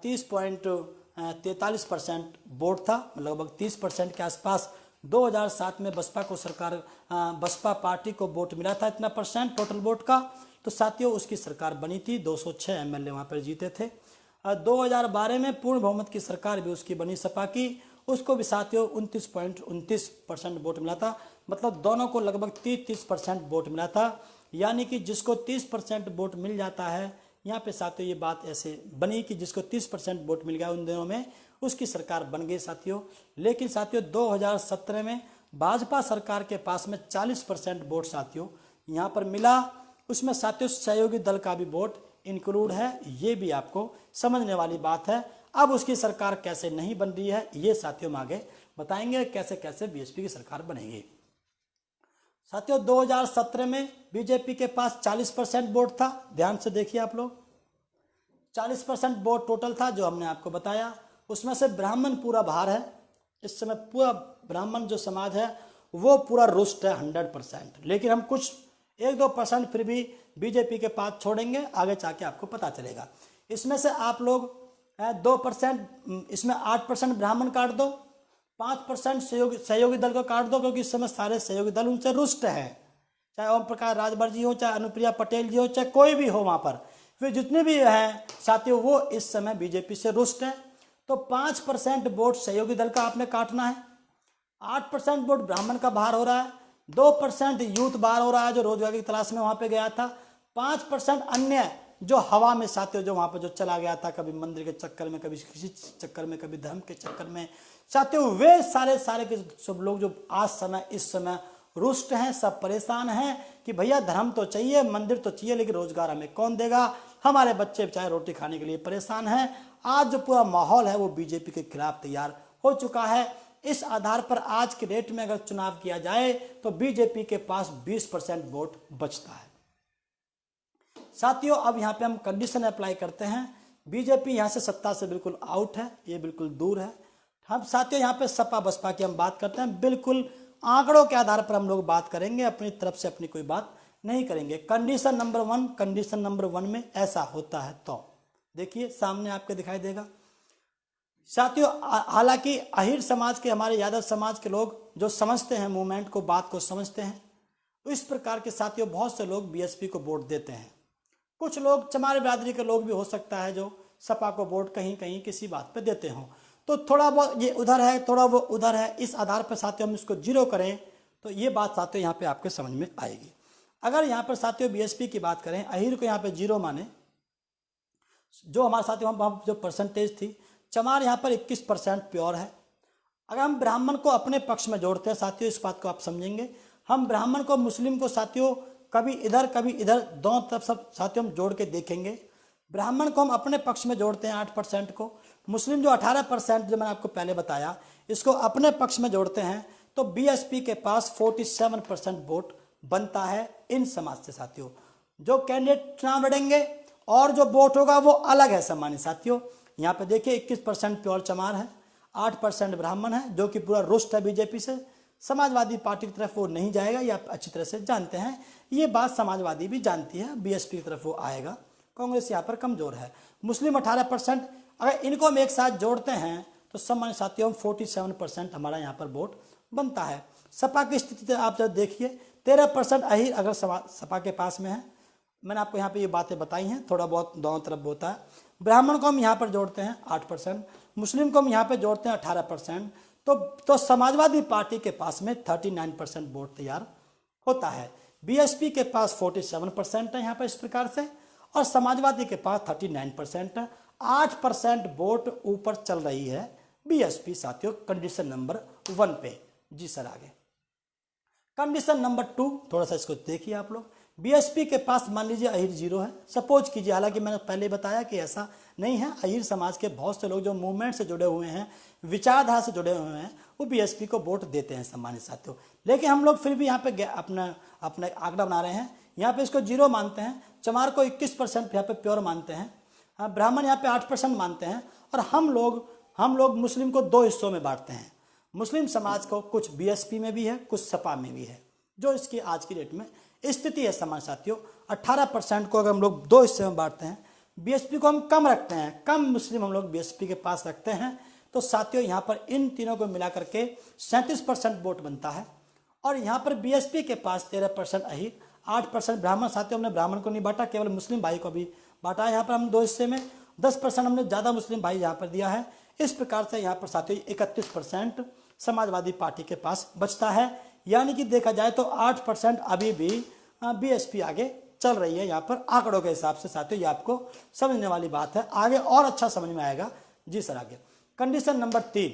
30.43% वोट था, लगभग 30% के आसपास 2007 में बसपा पार्टी को वोट मिला था इतना % टोटल वोट का, तो साथियों उसकी सरकार बनी थी, 206 MLA वहाँ पर जीते थे। 2012 में पूर्ण बहुमत की सरकार भी उसकी बनी सपा की, उसको भी साथियों 29.29% वोट मिला था, मतलब दोनों को लगभग 30% वोट मिला था। यानी कि जिसको 30% वोट मिल जाता है, यहाँ पे साथियों ये बात ऐसे बनी कि जिसको 30% वोट मिल गया उन दिनों में उसकी सरकार बन गई साथियों। लेकिन साथियों 2017 में भाजपा सरकार के पास में 40% वोट साथियों यहाँ पर मिला, उसमें साथियों सहयोगी दल का भी वोट इंक्लूड है, ये भी आपको समझने वाली बात है। अब उसकी सरकार कैसे नहीं बन रही है ये साथियों हम आगे बताएंगे, कैसे कैसे बीएसपी की सरकार बनेगी। साथियों 2017 में बीजेपी के पास 40% वोट था, ध्यान से देखिए आप लोग, 40% वोट टोटल था जो हमने आपको बताया। उसमें से ब्राह्मण पूरा बाहर है, इस समय पूरा ब्राह्मण जो समाज है वो पूरा रुष्ट है 100%। लेकिन हम कुछ 1-2% फिर भी बीजेपी के पास छोड़ेंगे, आगे जाके आपको पता चलेगा। इसमें से आप लोग 2%, इसमें 8% ब्राह्मण काट दो, 5% सहयोगी दल को काट दो, क्योंकि इस समय सारे सहयोगी दल उनसे रुष्ट हैं, चाहे ओम प्रकाश राजभर जी हो, चाहे अनुप्रिया पटेल जी हो, चाहे कोई भी हो वहाँ पर, फिर जितने भी हैं साथियों वो इस समय बीजेपी से रुष्ट हैं। तो 5% वोट सहयोगी दल का आपने काटना है, 8% वोट ब्राह्मण का बाहर हो रहा है, 2% यूथ बाहर हो रहा है जो रोजगार की तलाश में वहाँ पे गया था, 5% अन्य जो हवा में साथियों जो वहाँ पर जो चला गया था, कभी मंदिर के चक्कर में, कभी किसी चक्कर में, कभी धर्म के चक्कर में, साथियों वे सारे के सब लोग जो आज समय इस समय रुष्ट हैं, सब परेशान हैं कि भैया धर्म तो चाहिए, मंदिर तो चाहिए, लेकिन रोजगार हमें कौन देगा, हमारे बच्चे चाहे रोटी खाने के लिए परेशान हैं। आज जो पूरा माहौल है वो बीजेपी के खिलाफ तैयार हो चुका है। इस आधार पर आज के डेट में अगर चुनाव किया जाए तो बीजेपी के पास 20% वोट बचता है। साथियों अब यहाँ पे हम कंडीशन अप्लाई करते हैं, बीजेपी यहाँ से सत्ता से बिल्कुल आउट है, ये बिल्कुल दूर है। हम साथियों यहाँ पे सपा बसपा की हम बात करते हैं, बिल्कुल आंकड़ों के आधार पर हम लोग बात करेंगे, अपनी तरफ से अपनी कोई बात नहीं करेंगे। कंडीशन नंबर 1 में ऐसा होता है तो देखिए सामने आपके दिखाई देगा। साथियों हालांकि अहिर समाज के, हमारे यादव समाज के लोग जो समझते हैं मूवमेंट को, बात को समझते हैं, इस प्रकार के साथियों बहुत से लोग बीएसपी को वोट देते हैं। कुछ लोग चमार बिरादरी के लोग भी हो सकता है जो सपा को वोट कहीं कहीं किसी बात पे देते हों, तो थोड़ा बहुत ये उधर है, थोड़ा वो उधर है, इस आधार पर साथियों हम इसको जीरो करें तो ये बात साथियों यहाँ पे आपके समझ में आएगी। अगर यहाँ पर साथियों बीएसपी की बात करें, अहिर को यहाँ पे 0 माने, जो हमारे साथियों हम जो परसेंटेज थी, चमार यहाँ पर 21% प्योर है। अगर हम ब्राह्मण को अपने पक्ष में जोड़ते हैं साथियों, इस बात को आप समझेंगे, हम ब्राह्मण को मुस्लिम को साथियों कभी इधर कभी इधर, दोनों तरफ सब साथियों हम जोड़ के देखेंगे। ब्राह्मण को हम अपने पक्ष में जोड़ते हैं 8% को, मुस्लिम जो 18% जो मैंने आपको पहले बताया इसको अपने पक्ष में जोड़ते हैं, तो बीएसपी के पास 47% वोट बनता है इन समाज से साथियों। जो कैंडिडेट चुनाव लड़ेंगे और जो वोट होगा वो अलग है सम्मानित साथियों। यहाँ पे देखिए 21% प्योर चमार है, 8% ब्राह्मण है जो कि पूरा रुष्ट है बीजेपी से, समाजवादी पार्टी की तरफ वो नहीं जाएगा, ये आप अच्छी तरह से जानते हैं, ये बात समाजवादी भी जानती है, बीएसपी की तरफ वो आएगा। कांग्रेस यहाँ पर कमजोर है। मुस्लिम 18%, अगर इनको हम एक साथ जोड़ते हैं तो सम्मानित साथियों 47% हमारा यहाँ पर वोट बनता है। सपा की स्थिति आप जब देखिए 13% अहिर अगर सपा के पास में है, मैंने आपको यहाँ पे ये बातें बताई हैं, थोड़ा बहुत दोनों तरफ होता है। ब्राह्मण को हम यहाँ पर जोड़ते हैं 8%, मुस्लिम को हम यहाँ पे जोड़ते हैं 18%, तो समाजवादी पार्टी के पास में 39% वोट तैयार होता है। बीएसपी के पास 47% है यहाँ पर इस प्रकार से, और समाजवादी के पास 39% है। 8% वोट ऊपर चल रही है बीएसपी साथियों कंडीशन नंबर 1 पे। जी सर आगे कंडीशन नंबर 2, थोड़ा सा इसको देखिए आप लोग। बीएसपी के पास मान लीजिए अहिर 0 है, सपोज कीजिए, हालांकि मैंने पहले बताया कि ऐसा नहीं है। अहिर समाज के बहुत से लोग जो मूवमेंट से जुड़े हुए हैं, विचारधारा से जुड़े हुए हैं, वो बीएसपी को वोट देते हैं सम्मानित साथियों। लेकिन हम लोग फिर भी यहाँ पे अपना आंकड़ा बना रहे हैं, यहाँ पे इसको 0 मानते हैं, चमार को 21% यहाँ पे प्योर मानते हैं, ब्राह्मण यहाँ पे 8% मानते हैं, और हम लोग मुस्लिम को 2 हिस्सों में बांटते हैं। मुस्लिम समाज को कुछ बीएसपी में भी है, कुछ सपा में भी है, जो इसकी आज की डेट में स्थिति है समाज साथियों। 18% को अगर हम लोग 2 हिस्से में बांटते हैं, बीएसपी को हम कम रखते हैं, कम मुस्लिम हम लोग बीएसपी के पास रखते हैं, तो साथियों यहाँ पर इन तीनों को मिला करके 37% वोट बनता है। और यहाँ पर बीएसपी के पास 13% अहीर, 8% ब्राह्मण। साथियों हमने ब्राह्मण को नहीं बांटा, केवल मुस्लिम भाई को भी बांटा है। यहाँ पर हम 2 हिस्से में 10% हमने ज़्यादा मुस्लिम भाई यहाँ पर दिया है। इस प्रकार से यहाँ पर साथियों 31% समाजवादी पार्टी के पास बचता है। यानी कि देखा जाए तो 8% अभी भी बीएसपी आगे चल रही है यहाँ पर आंकड़ों के हिसाब से। साथियों ये आपको समझने वाली बात है, आगे और अच्छा समझ में आएगा। जी सर आगे कंडीशन नंबर 3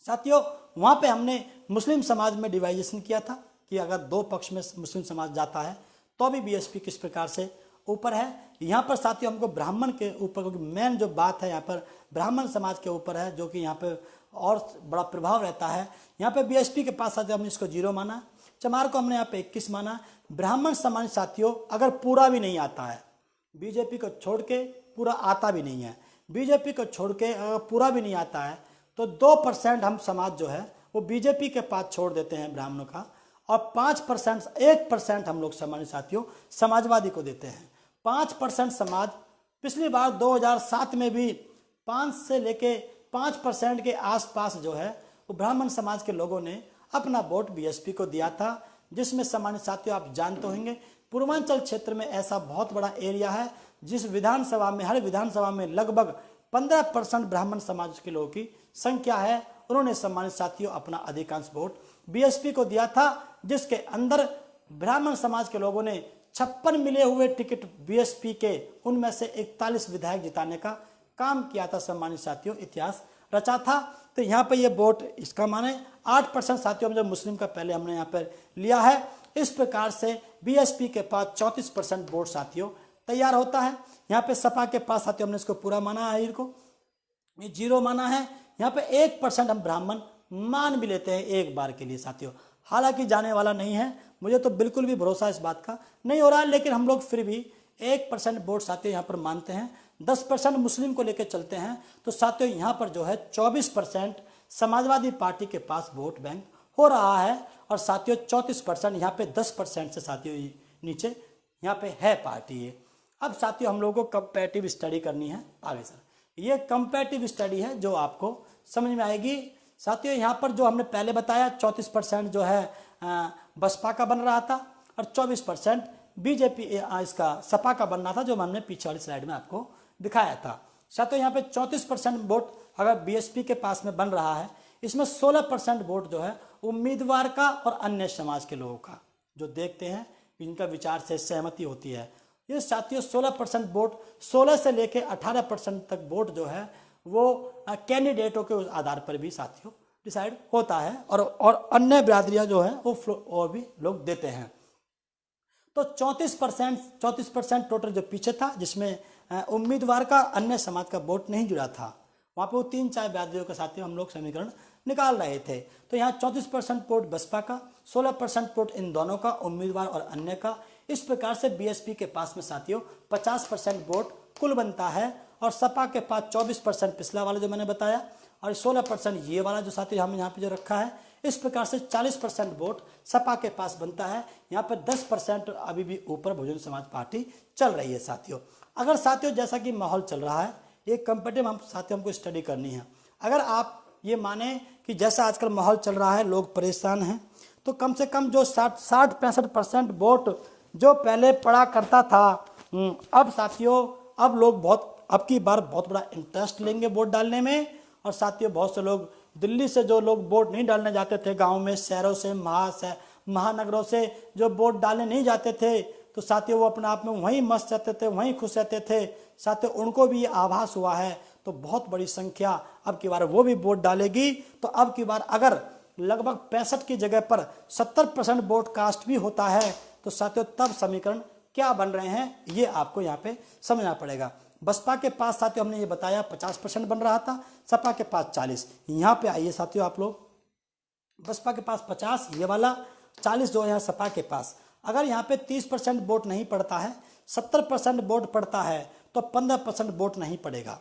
साथियों, वहाँ पे हमने मुस्लिम समाज में डिवाइजेशन किया था कि अगर 2 पक्ष में मुस्लिम समाज जाता है तो भी बीएसपी किस प्रकार से ऊपर है। यहाँ पर साथियों हमको ब्राह्मण के ऊपर, क्योंकि मेन जो बात है यहाँ पर ब्राह्मण समाज के ऊपर है, जो कि यहाँ पे और बड़ा प्रभाव रहता है। यहाँ पे बीएसपी के पास साथियों हमने इसको 0 माना, चमार को हमने यहाँ पे 21 माना। ब्राह्मण समाज साथियों अगर पूरा भी नहीं आता है, बीजेपी को छोड़ के पूरा आता भी नहीं है, बीजेपी को छोड़ के अगर पूरा भी नहीं आता है तो 2% हम समाज जो है वो बीजेपी के पास छोड़ देते हैं ब्राह्मणों का, और 5% 1% हम लोग समाज साथियों समाजवादी को देते हैं। 5% समाज पिछली बार 2007 में भी 5 से लेके 5% के आसपास जो है वो ब्राह्मण समाज के लोगों ने अपना वोट बीएसपी को दिया था, जिसमें सामान्य साथियों आप जानते होंगे पूर्वांचल क्षेत्र में ऐसा बहुत बड़ा एरिया है जिस विधानसभा में, हर विधानसभा में लगभग 15% ब्राह्मण समाज के लोगों की संख्या है। उन्होंने सम्मानित साथियों अपना अधिकांश वोट बीएसपी को दिया था, जिसके अंदर ब्राह्मण समाज के लोगों ने 56 मिले हुए टिकट बीएसपी के, उनमें से 41 विधायक जिताने का काम किया था। सम्मानित साथियों इतिहास रचा था। तो यहाँ पे ये वोट इसका माने 8% साथियों जो मुस्लिम का पहले हमने यहाँ पर लिया है। इस प्रकार से बीएसपी के पास 34% वोट साथियों तैयार होता है। यहाँ पे सपा के पास साथियों हमने इसको पूरा माना है, अहीर को 0 माना है। यहाँ पे 1% हम ब्राह्मण मान भी लेते हैं एक बार के लिए साथियों, हालांकि जाने वाला नहीं है, मुझे तो बिल्कुल भी भरोसा इस बात का नहीं हो रहा है, लेकिन हम लोग फिर भी 1% वोट साथियों यहाँ पर मानते हैं। 10% मुस्लिम को लेकर चलते हैं तो साथियों यहाँ पर जो है 24% समाजवादी पार्टी के पास वोट बैंक हो रहा है, और साथियों 34% यहाँ पे 10% से साथियों नीचे यहाँ पे है पार्टी है। अब साथियों हम लोगों को कंपैरेटिव स्टडी करनी है आगे। सर ये कंपैरेटिव स्टडी है जो आपको समझ में आएगी। साथियों यहाँ पर जो हमने पहले बताया 34% जो है बसपा का बन रहा था, और 24% बीजेपी इसका सपा का बन रहा था, जो हमने पीछे वाली स्लाइड में आपको दिखाया था। साथियों यहाँ पे 34% वोट अगर बीएसपी के पास में बन रहा है, इसमें 16% वोट जो है उम्मीदवार का और अन्य समाज के लोगों का, जो देखते हैं इनका विचार से सहमति होती है। ये साथियों 16% वोट, 16 से लेकर 18% तक वोट जो है वो कैंडिडेटों के आधार पर भी साथियों डिसाइड होता है, और अन्य बिरादरियां जो है वो और भी लोग देते हैं। तो 34% टोटल जो पीछे था, जिसमें उम्मीदवार का अन्य समाज का वोट नहीं जुड़ा था, वहाँ पे वो 3-4 बिरादरियों के साथियों हम लोग समीकरण निकाल रहे थे। तो यहाँ 34% वोट बसपा का, 16% वोट इन दोनों का, उम्मीदवार और अन्य का। इस प्रकार से बीएसपी के पास में साथियों 50% वोट कुल बनता है, और सपा के पास 24% पिछला वाला जो मैंने बताया, और 16% ये वाला जो साथियों हम यहाँ पे जो रखा है। इस प्रकार से 40% वोट सपा के पास बनता है। यहाँ पर 10% अभी भी ऊपर बहुजन समाज पार्टी चल रही है साथियों। अगर साथियों जैसा कि माहौल चल रहा है, ये कंपेटिव हम साथियों हमको स्टडी करनी है। अगर आप ये माने कि जैसा आजकल माहौल चल रहा है, लोग परेशान हैं, तो कम से कम जो 60-65% वोट जो पहले पड़ा करता था, अब साथियों अब लोग अब की बार बहुत बड़ा इंटरेस्ट लेंगे वोट डालने में। और साथियों बहुत से लोग दिल्ली से जो लोग वोट नहीं डालने जाते थे, गाँव में शहरों से महानगरों से जो वोट डालने नहीं जाते थे, तो साथियों वो अपने आप में वहीं मस्त रहते थे, वहीं खुश रहते थे। साथियों उनको भी ये आभास हुआ है, तो बहुत बड़ी संख्या अब की बार वो भी वोट डालेगी। तो अब की बार अगर लगभग 65 की जगह पर 70% वोट कास्ट भी होता है, तो साथियों तब समीकरण क्या बन रहे हैं ये आपको यहाँ पे समझना पड़ेगा। बसपा के पास साथियों हमने ये बताया 50% बन रहा था, सपा के पास 40। यहाँ पे आइए साथियों आप लोग, बसपा के पास 50 ये वाला, 40 जो है यहाँ सपा के पास। अगर यहाँ पे 30% वोट नहीं पड़ता है, 70% वोट पड़ता है, तो 15% वोट नहीं पड़ेगा।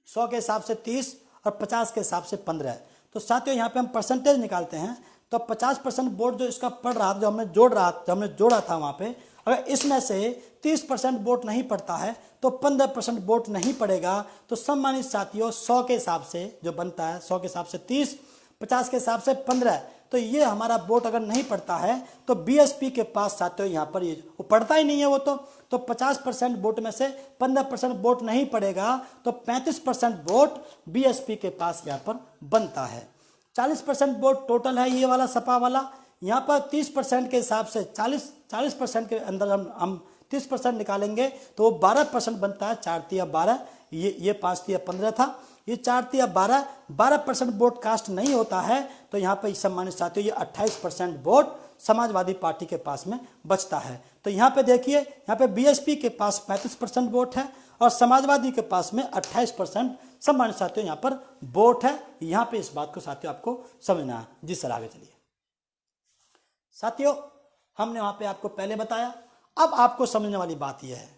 100 के हिसाब से 30 और 50 के हिसाब से 15। तो साथियों यहाँ पे हम परसेंटेज निकालते हैं, तो 50% वोट जो इसका पड़ रहा था, जो हमने जोड़ा था वहाँ पे, अगर इसमें से 30% वोट नहीं पड़ता है तो 15% वोट नहीं पड़ेगा। तो सम्मानित साथियों 100 के हिसाब से जो बनता है, 100 के हिसाब से 30, 50 के हिसाब से 15, तो ये हमारा वोट अगर नहीं पड़ता है तो बीएसपी के पास साथियों यहाँ पर ये वो पड़ता ही नहीं है वो तो 50% वोट में से 15% वोट नहीं पड़ेगा तो 35% वोट बीएसपी के पास यहाँ पर बनता है। 40% वोट टोटल है ये वाला सपा वाला, यहाँ पर 30% के हिसाब से 40% के अंदर हम 30% निकालेंगे तो वो 12% बनता है। 4 तिया 12, ये 5 तिया 15 था, ये 4 तिया 12% वोट कास्ट नहीं होता है तो यहाँ पर सम्मानित साथियों ये 28% वोट समाजवादी पार्टी के पास में बचता है। तो यहाँ पे देखिए, यहाँ पे बीएसपी के पास 35% वोट है और समाजवादी के पास में 28% सम्मानित साथियों यहाँ पर वोट है। यहाँ पे इस बात को साथियों आपको समझना है। जी सर, आगे चलिए। साथियों हमने वहाँ पे आपको पहले बताया, अब आपको समझने वाली बात यह है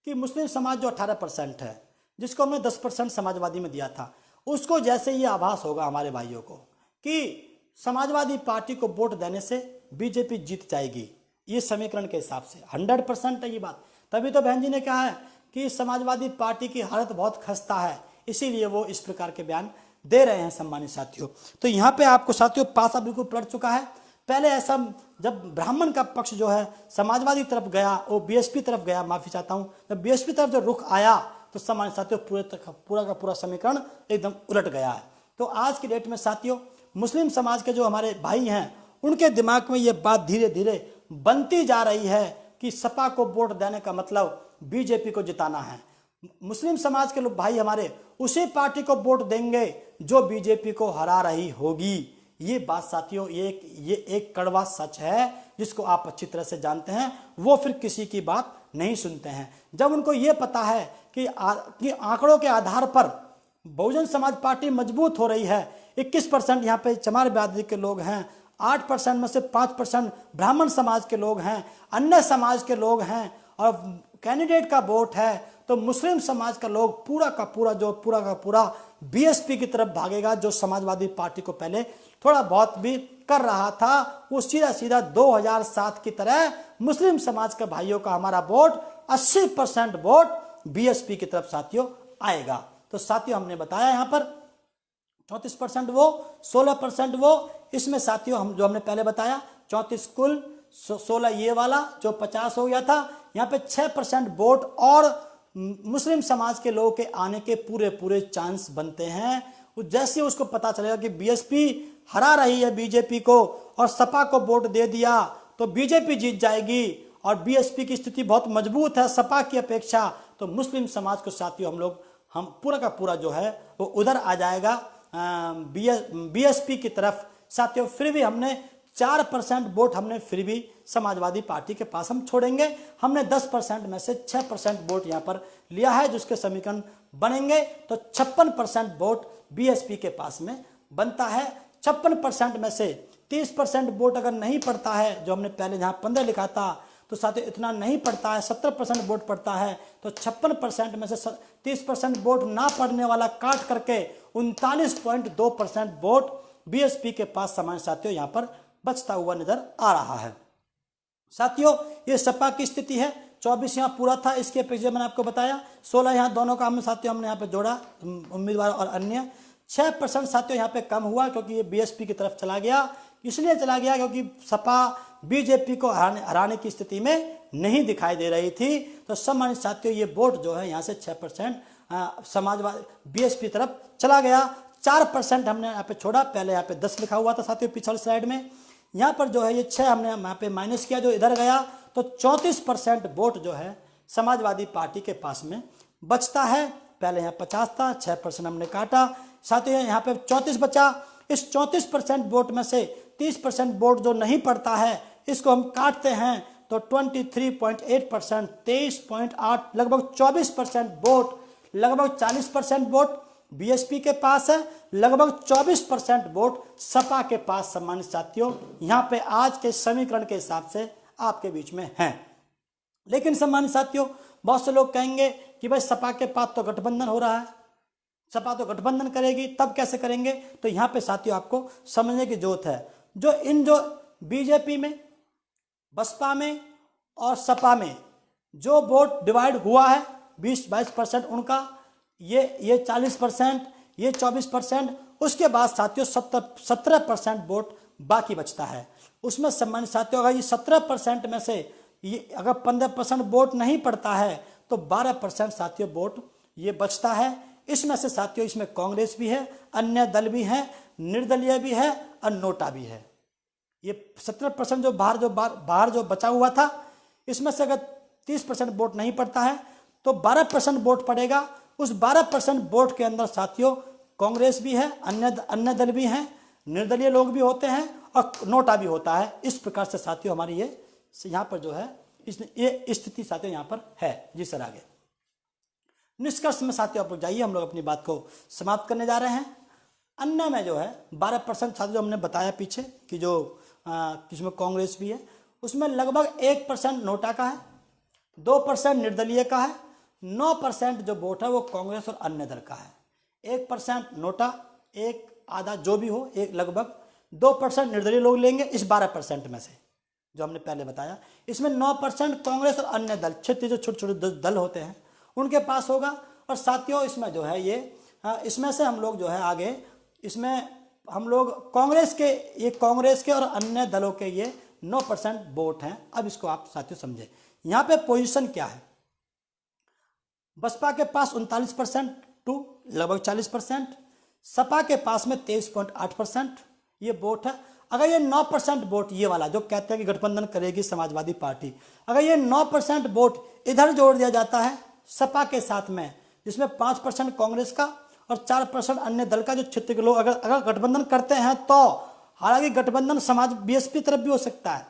कि मुस्लिम समाज जो 18% है, जिसको हमने 10% समाजवादी में दिया था, उसको जैसे ये आभास होगा हमारे भाइयों को कि समाजवादी पार्टी को वोट देने से बीजेपी जीत जाएगी, ये समीकरण के हिसाब से 100% है ये बात। तभी तो बहन जी ने कहा है कि समाजवादी पार्टी की हालत बहुत खस्ता है, इसीलिए वो इस प्रकार के बयान दे रहे हैं सम्मानित साथियों। तो यहाँ पे आपको साथियों पासा बिल्कुल पलट चुका है। पहले ऐसा जब ब्राह्मण का पक्ष जो है समाजवादी तरफ गया, वो बीएसपी तरफ गया, माफी चाहता हूँ, जब बीएसपी तरफ जो रुख आया तो सम्मानित साथियों पूरा का पूरा समीकरण एकदम उलट गया है। तो आज की डेट में साथियों मुस्लिम समाज के जो हमारे भाई हैं उनके दिमाग में ये बात धीरे धीरे बनती जा रही है कि सपा को वोट देने का मतलब बीजेपी को जिताना है। मुस्लिम समाज के लोग भाई हमारे उसी पार्टी को वोट देंगे जो बीजेपी को हरा रही होगी। ये बात साथियों ये एक कड़वा सच है जिसको आप अच्छी तरह से जानते हैं। वो फिर किसी की बात नहीं सुनते हैं। जब उनको ये पता है कि आंकड़ों के आधार पर बहुजन समाज पार्टी मजबूत हो रही है, 21% यहाँ पे चमार बिरादरी के लोग हैं, 8% में से 5% ब्राह्मण समाज के लोग हैं, अन्य समाज के लोग हैं और कैंडिडेट का वोट है, तो मुस्लिम समाज का लोग पूरा का पूरा बीएसपी की तरफ भागेगा, जो समाजवादी पार्टी को पहले थोड़ा बहुत भी कर रहा था। वो सीधा 2007 की तरह मुस्लिम समाज के भाइयों का हमारा वोट 80% वोट बीएसपी की तरफ साथियों आएगा। तो साथियों हमने बताया यहाँ पर 34% वो, 16% वो, इसमें साथियों हमने पहले बताया 34 कुल, 16 ये वाला जो 50 हो गया था। यहाँ पे 6% वोट और मुस्लिम समाज के लोगों के आने के पूरे चांस बनते हैं। जैसे उसको पता चलेगा कि बीएसपी हरा रही है बीजेपी को और सपा को वोट दे दिया तो बीजेपी जीत जाएगी और बीएसपी की स्थिति बहुत मजबूत है सपा की अपेक्षा, तो मुस्लिम समाज को साथियों हम पूरा का पूरा जो है वो उधर आ जाएगा बीएसपी की तरफ। साथियों फिर भी हमने 4% वोट हमने फिर भी समाजवादी पार्टी के पास हम छोड़ेंगे। हमने 10% में से 6% वोट यहाँ पर लिया है, जिसके समीकरण बनेंगे तो 56% वोट बीएसपी के पास में बनता है। 56% में से 30% वोट अगर नहीं पड़ता है, जो हमने पहले यहाँ 15 लिखा था, तो साथियों इतना नहीं पड़ता है, 70% वोट पड़ता है। तो 56% में से 30% वोट ना पड़ने वाला काट करके 39.2% वोट बीएसपी के पास सामान्य साथियों यहाँ पर बचता हुआ नजर आ रहा है। साथियों ये सपा की स्थिति है। 24 यहाँ पूरा था, इसके अपेक्षा मैंने आपको बताया। 16 यहाँ दोनों का हमने साथियों हमने यहाँ पे जोड़ा, उम्मीदवार और अन्य। 6% साथियों यहाँ पे कम हुआ क्योंकि ये बीएसपी की तरफ चला गया। इसलिए चला गया क्योंकि सपा बीजेपी को हराने की स्थिति में नहीं दिखाई दे रही थी। तो सम्मानित साथियों ये वोट जो है यहाँ से 6% समाजवादी बीएसपी तरफ चला गया। 4% हमने यहाँ पे छोड़ा, पहले यहाँ पे 10 लिखा हुआ था साथियों पिछले स्लाइड में। यहाँ पर जो है ये 6 हमने यहाँ पे माइनस किया जो इधर गया, तो 34% वोट जो है समाजवादी पार्टी के पास में बचता है। पहले यहाँ 50 था, 6% हमने काटा, साथियों यहाँ पे 34 बचा। इस 34% वोट में से 30% वोट जो नहीं पड़ता है इसको हम काटते हैं तो 23.8%, 23.8, लगभग 24% वोट, लगभग 40% वोट बीएसपी के पास है, लगभग 24% वोट सपा के पास सम्मानित साथियों यहाँ पे आज के समीकरण के हिसाब से आपके बीच में हैं। लेकिन सम्मानित साथियों बहुत से लोग कहेंगे कि भाई सपा के पास तो गठबंधन हो रहा है, सपा तो गठबंधन करेगी, तब कैसे करेंगे? तो यहाँ पे साथियों आपको समझने की जरूरत है, जो बीजेपी में, बसपा में और सपा में जो वोट डिवाइड हुआ है 20-22% उनका, ये 40%, ये 24%, उसके बाद साथियों 17% वोट बाकी बचता है। उसमें सम्मानित साथियों अगर ये 17% में से ये अगर 15% वोट नहीं पड़ता है तो 12% साथियों वोट ये बचता है। इसमें से साथियों इसमें कांग्रेस भी है, अन्य दल भी है, निर्दलीय भी है और नोटा भी है। ये 17% जो बाहर जो बचा हुआ था, इसमें से अगर 30% वोट नहीं पड़ता है तो 12% वोट पड़ेगा। उस 12% वोट के अंदर साथियों कांग्रेस भी है, अन्य दल भी हैं, निर्दलीय लोग भी होते हैं और नोटा भी होता है। इस प्रकार से साथियों हमारी ये यहाँ पर जो है ये स्थिति साथियों यहाँ पर है। जी सर, आगे निष्कर्ष में साथियों आप लोग जाइए, हम लोग अपनी बात को समाप्त करने जा रहे हैं। अन्य में जो है 12% साथियों जो हमने बताया पीछे कि जो जिसमें कांग्रेस भी है, उसमें लगभग 1% नोटा का है, 2% निर्दलीय का है, 9% जो वोट है वो कांग्रेस और अन्य दल का है, 1% नोटा, एक आधा जो भी हो, एक लगभग 2% निर्दलीय लोग लेंगे इस 12% में से जो हमने पहले बताया। इसमें 9% कांग्रेस और अन्य दल, क्षेत्रीय जो छोटे छोटे दल होते हैं उनके पास होगा। और साथियों इसमें जो है ये इसमें से हम लोग जो है आगे इसमें हम लोग कांग्रेस के और अन्य दलों के ये 9% वोट हैं। अब इसको आप साथियों समझे, यहाँ पे पोजीशन क्या है। बसपा के पास 39% टू लगभग 40%, सपा के पास में 23.8% ये वोट है। अगर ये 9% वोट ये वाला जो कहते हैं कि गठबंधन करेगी समाजवादी पार्टी, अगर ये 9% वोट इधर जोड़ दिया जाता है सपा के साथ में, जिसमें 5% कांग्रेस का और 4% अन्य दल का, जो क्षेत्र के लोग अगर गठबंधन करते हैं तो, हालांकि गठबंधन समाज बीएसपी तरफ भी हो सकता है,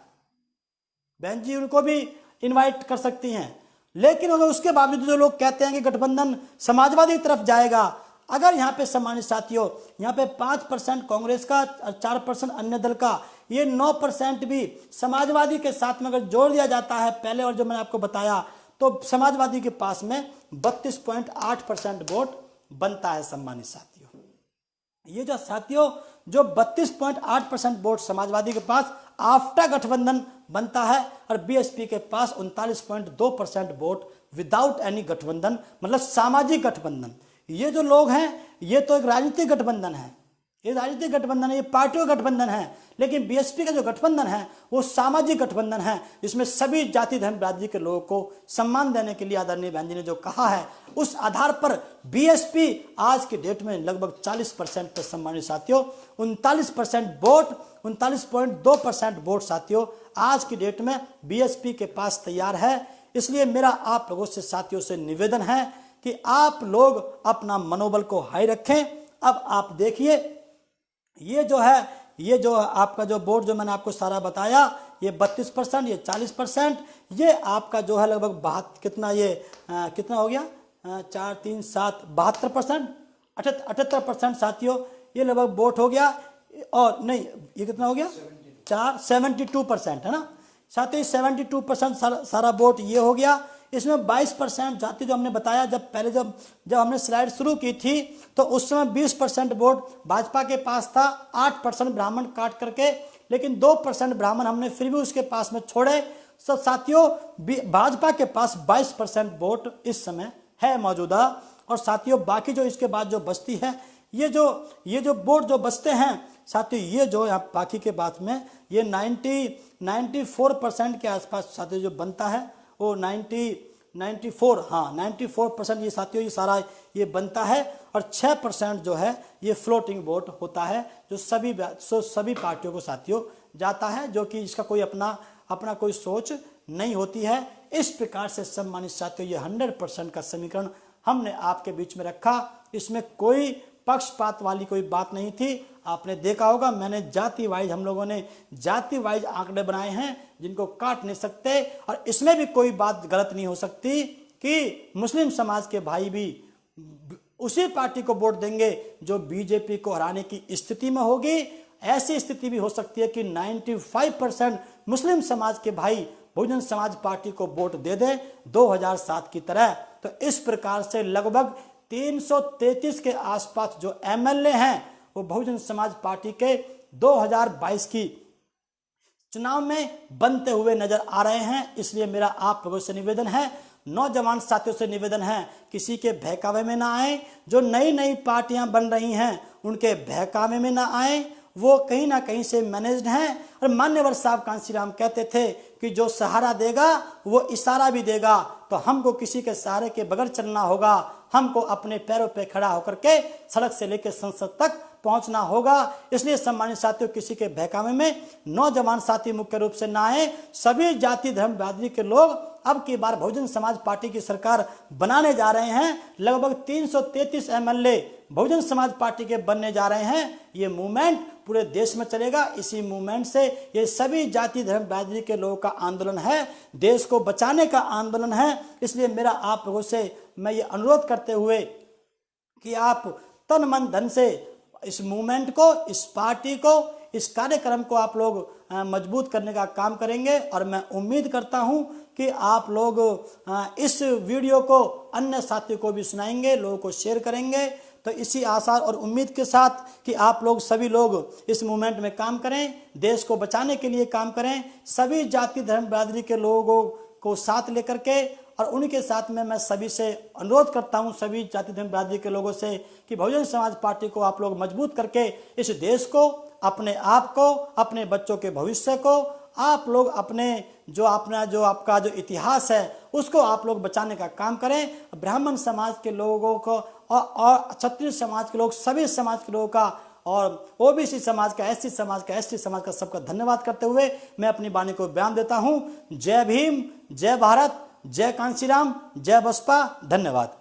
बहन जी उनको भी इनवाइट कर सकती हैं, लेकिन अगर उसके बावजूद जो लोग कहते हैं कि गठबंधन समाजवादी की तरफ जाएगा, अगर यहाँ पे सम्मानित साथियों यहाँ पे 5% कांग्रेस का और 4% अन्य दल का, ये 9% भी समाजवादी के साथ में अगर जोड़ दिया जाता है पहले, और जो मैंने आपको बताया, तो समाजवादी के पास में 32.8% वोट बनता है। सम्मानित साथियों ये जो साथियों जो 32.8% वोट समाजवादी के पास आफ्टर गठबंधन बनता है, और बीएसपी के पास 39.2% वोट विदाउट एनी गठबंधन, मतलब सामाजिक गठबंधन। ये जो लोग हैं ये तो एक राजनीतिक गठबंधन है, ये राजनीतिक गठबंधन है, ये पार्टियों का गठबंधन है, लेकिन बीएसपी का जो गठबंधन है वो सामाजिक गठबंधन है, जिसमें सभी जाति धर्म राज्य के लोगों को सम्मान देने के लिए आदरणीय बहन जी ने जो कहा है, उस आधार पर बीएसपी आज के डेट में लगभग 40% पर सम्मानित साथियों 39% वोट, 39.2% वोट साथियों आज की डेट में बीएसपी के पास तैयार है। इसलिए मेरा आप लोगों से साथियों से निवेदन है कि आप लोग अपना मनोबल को हाई रखें। अब आप देखिए ये जो है, ये जो आपका जो वोट जो मैंने आपको सारा बताया, ये 32%, ये 40%, ये आपका जो है लगभग कितना ये कितना हो गया, 4 3 7 72%, 78% साथियों ये लगभग वोट हो गया। और नहीं ये कितना हो गया 72% है ना साथियों, 72% सारा वोट ये हो गया। इसमें 22% जाति जो हमने बताया, जब हमने स्लाइड शुरू की थी तो उस समय 20% वोट भाजपा के पास था, 8% ब्राह्मण काट करके, लेकिन 2% ब्राह्मण हमने फिर भी उसके पास में छोड़े। सब साथियों भाजपा के पास 22% वोट इस समय है मौजूदा। और साथियों बाकी जो इसके बाद जो बचती है, ये जो वोट जो बचते हैं साथियों, ये जो यहाँ बाकी के बाद में ये 94% के आसपास साथियों जो बनता है वो 94% ये साथियों ये सारा ये बनता है। और 6% जो है ये फ्लोटिंग वोट होता है, जो सभी पार्टियों को साथियों जाता है, जो कि इसका कोई अपना कोई सोच नहीं होती है। इस प्रकार से सम्मानित साथियों ये 100% का समीकरण हमने आपके बीच में रखा। इसमें कोई पक्षपात वाली कोई बात नहीं थी। आपने देखा होगा मैंने जाति वाइज, हम लोगों ने जाति वाइज आंकड़े बनाए हैं जिनको काट नहीं सकते। और इसमें भी कोई बात गलत नहीं हो सकती कि मुस्लिम समाज के भाई भी उसी पार्टी को वोट देंगे जो बीजेपी को हराने की स्थिति में होगी। ऐसी स्थिति भी हो सकती है कि 95% मुस्लिम समाज के भाई बहुजन समाज पार्टी को वोट दे दें 2007 की तरह। तो इस प्रकार से लगभग 333 के आसपास जो एमएलए हैं वो बहुजन समाज पार्टी के 2022 की चुनाव में बनते हुए नजर आ रहे हैं। इसलिए मेरा आप लोगों से निवेदन है, नौजवान साथियों से निवेदन है, किसी के बहकावे में ना आए। जो नई नई पार्टियां बन रही हैं उनके बहकावे में ना आए, वो कहीं ना कहीं से मैनेज्ड हैं। और मान्यवर साहब कांशीराम कहते थे कि जो सहारा देगा वो इशारा भी देगा। तो हमको किसी के सहारे के बगैर चलना होगा, हमको अपने पैरों पे खड़ा होकर के सड़क से लेकर संसद तक पहुंचना होगा। इसलिए सम्मानित साथियों, किसी के बहकावे में नौजवान साथी मुख्य रूप से ना आए। सभी जाति धर्म बिरादरी के लोग अब की बार बहुजन समाज पार्टी की सरकार बनाने जा रहे हैं। लगभग 333 एमएलए बहुजन समाज पार्टी के बनने जा रहे हैं। ये मूवमेंट पूरे देश में चलेगा। इसी मूवमेंट से ये सभी जाति धर्म बिरादरी के लोगों का आंदोलन है, देश को बचाने का आंदोलन है। इसलिए मेरा आप लोगों से मैं ये अनुरोध करते हुए कि आप तन मन धन से इस मूवमेंट को, इस पार्टी को, इस कार्यक्रम को आप लोग मजबूत करने का काम करेंगे। और मैं उम्मीद करता हूं कि आप लोग इस वीडियो को अन्य साथियों को भी सुनाएंगे, लोगों को शेयर करेंगे। तो इसी आशा और उम्मीद के साथ कि आप लोग सभी लोग इस मूवमेंट में काम करें, देश को बचाने के लिए काम करें, सभी जाति धर्म बिरादरी के लोगों को साथ लेकर के। और उनके साथ में मैं सभी से अनुरोध करता हूं, सभी जाति धर्म बिरादरी के लोगों से, कि बहुजन समाज पार्टी को आप लोग मजबूत करके इस देश को, अपने आप को, अपने बच्चों के भविष्य को, आप लोग अपने जो आपका जो इतिहास है उसको आप लोग बचाने का काम करें। ब्राह्मण समाज के लोगों को और क्षत्रिय समाज के लोग, सभी समाज के लोगों का, और ओबीसी समाज का, एससी समाज का, एसटी समाज का सबका धन्यवाद करते हुए मैं अपनी वाणी को बयान देता हूं। जय भीम, जय भारत, जय कांशीराम, जय बसपा। धन्यवाद।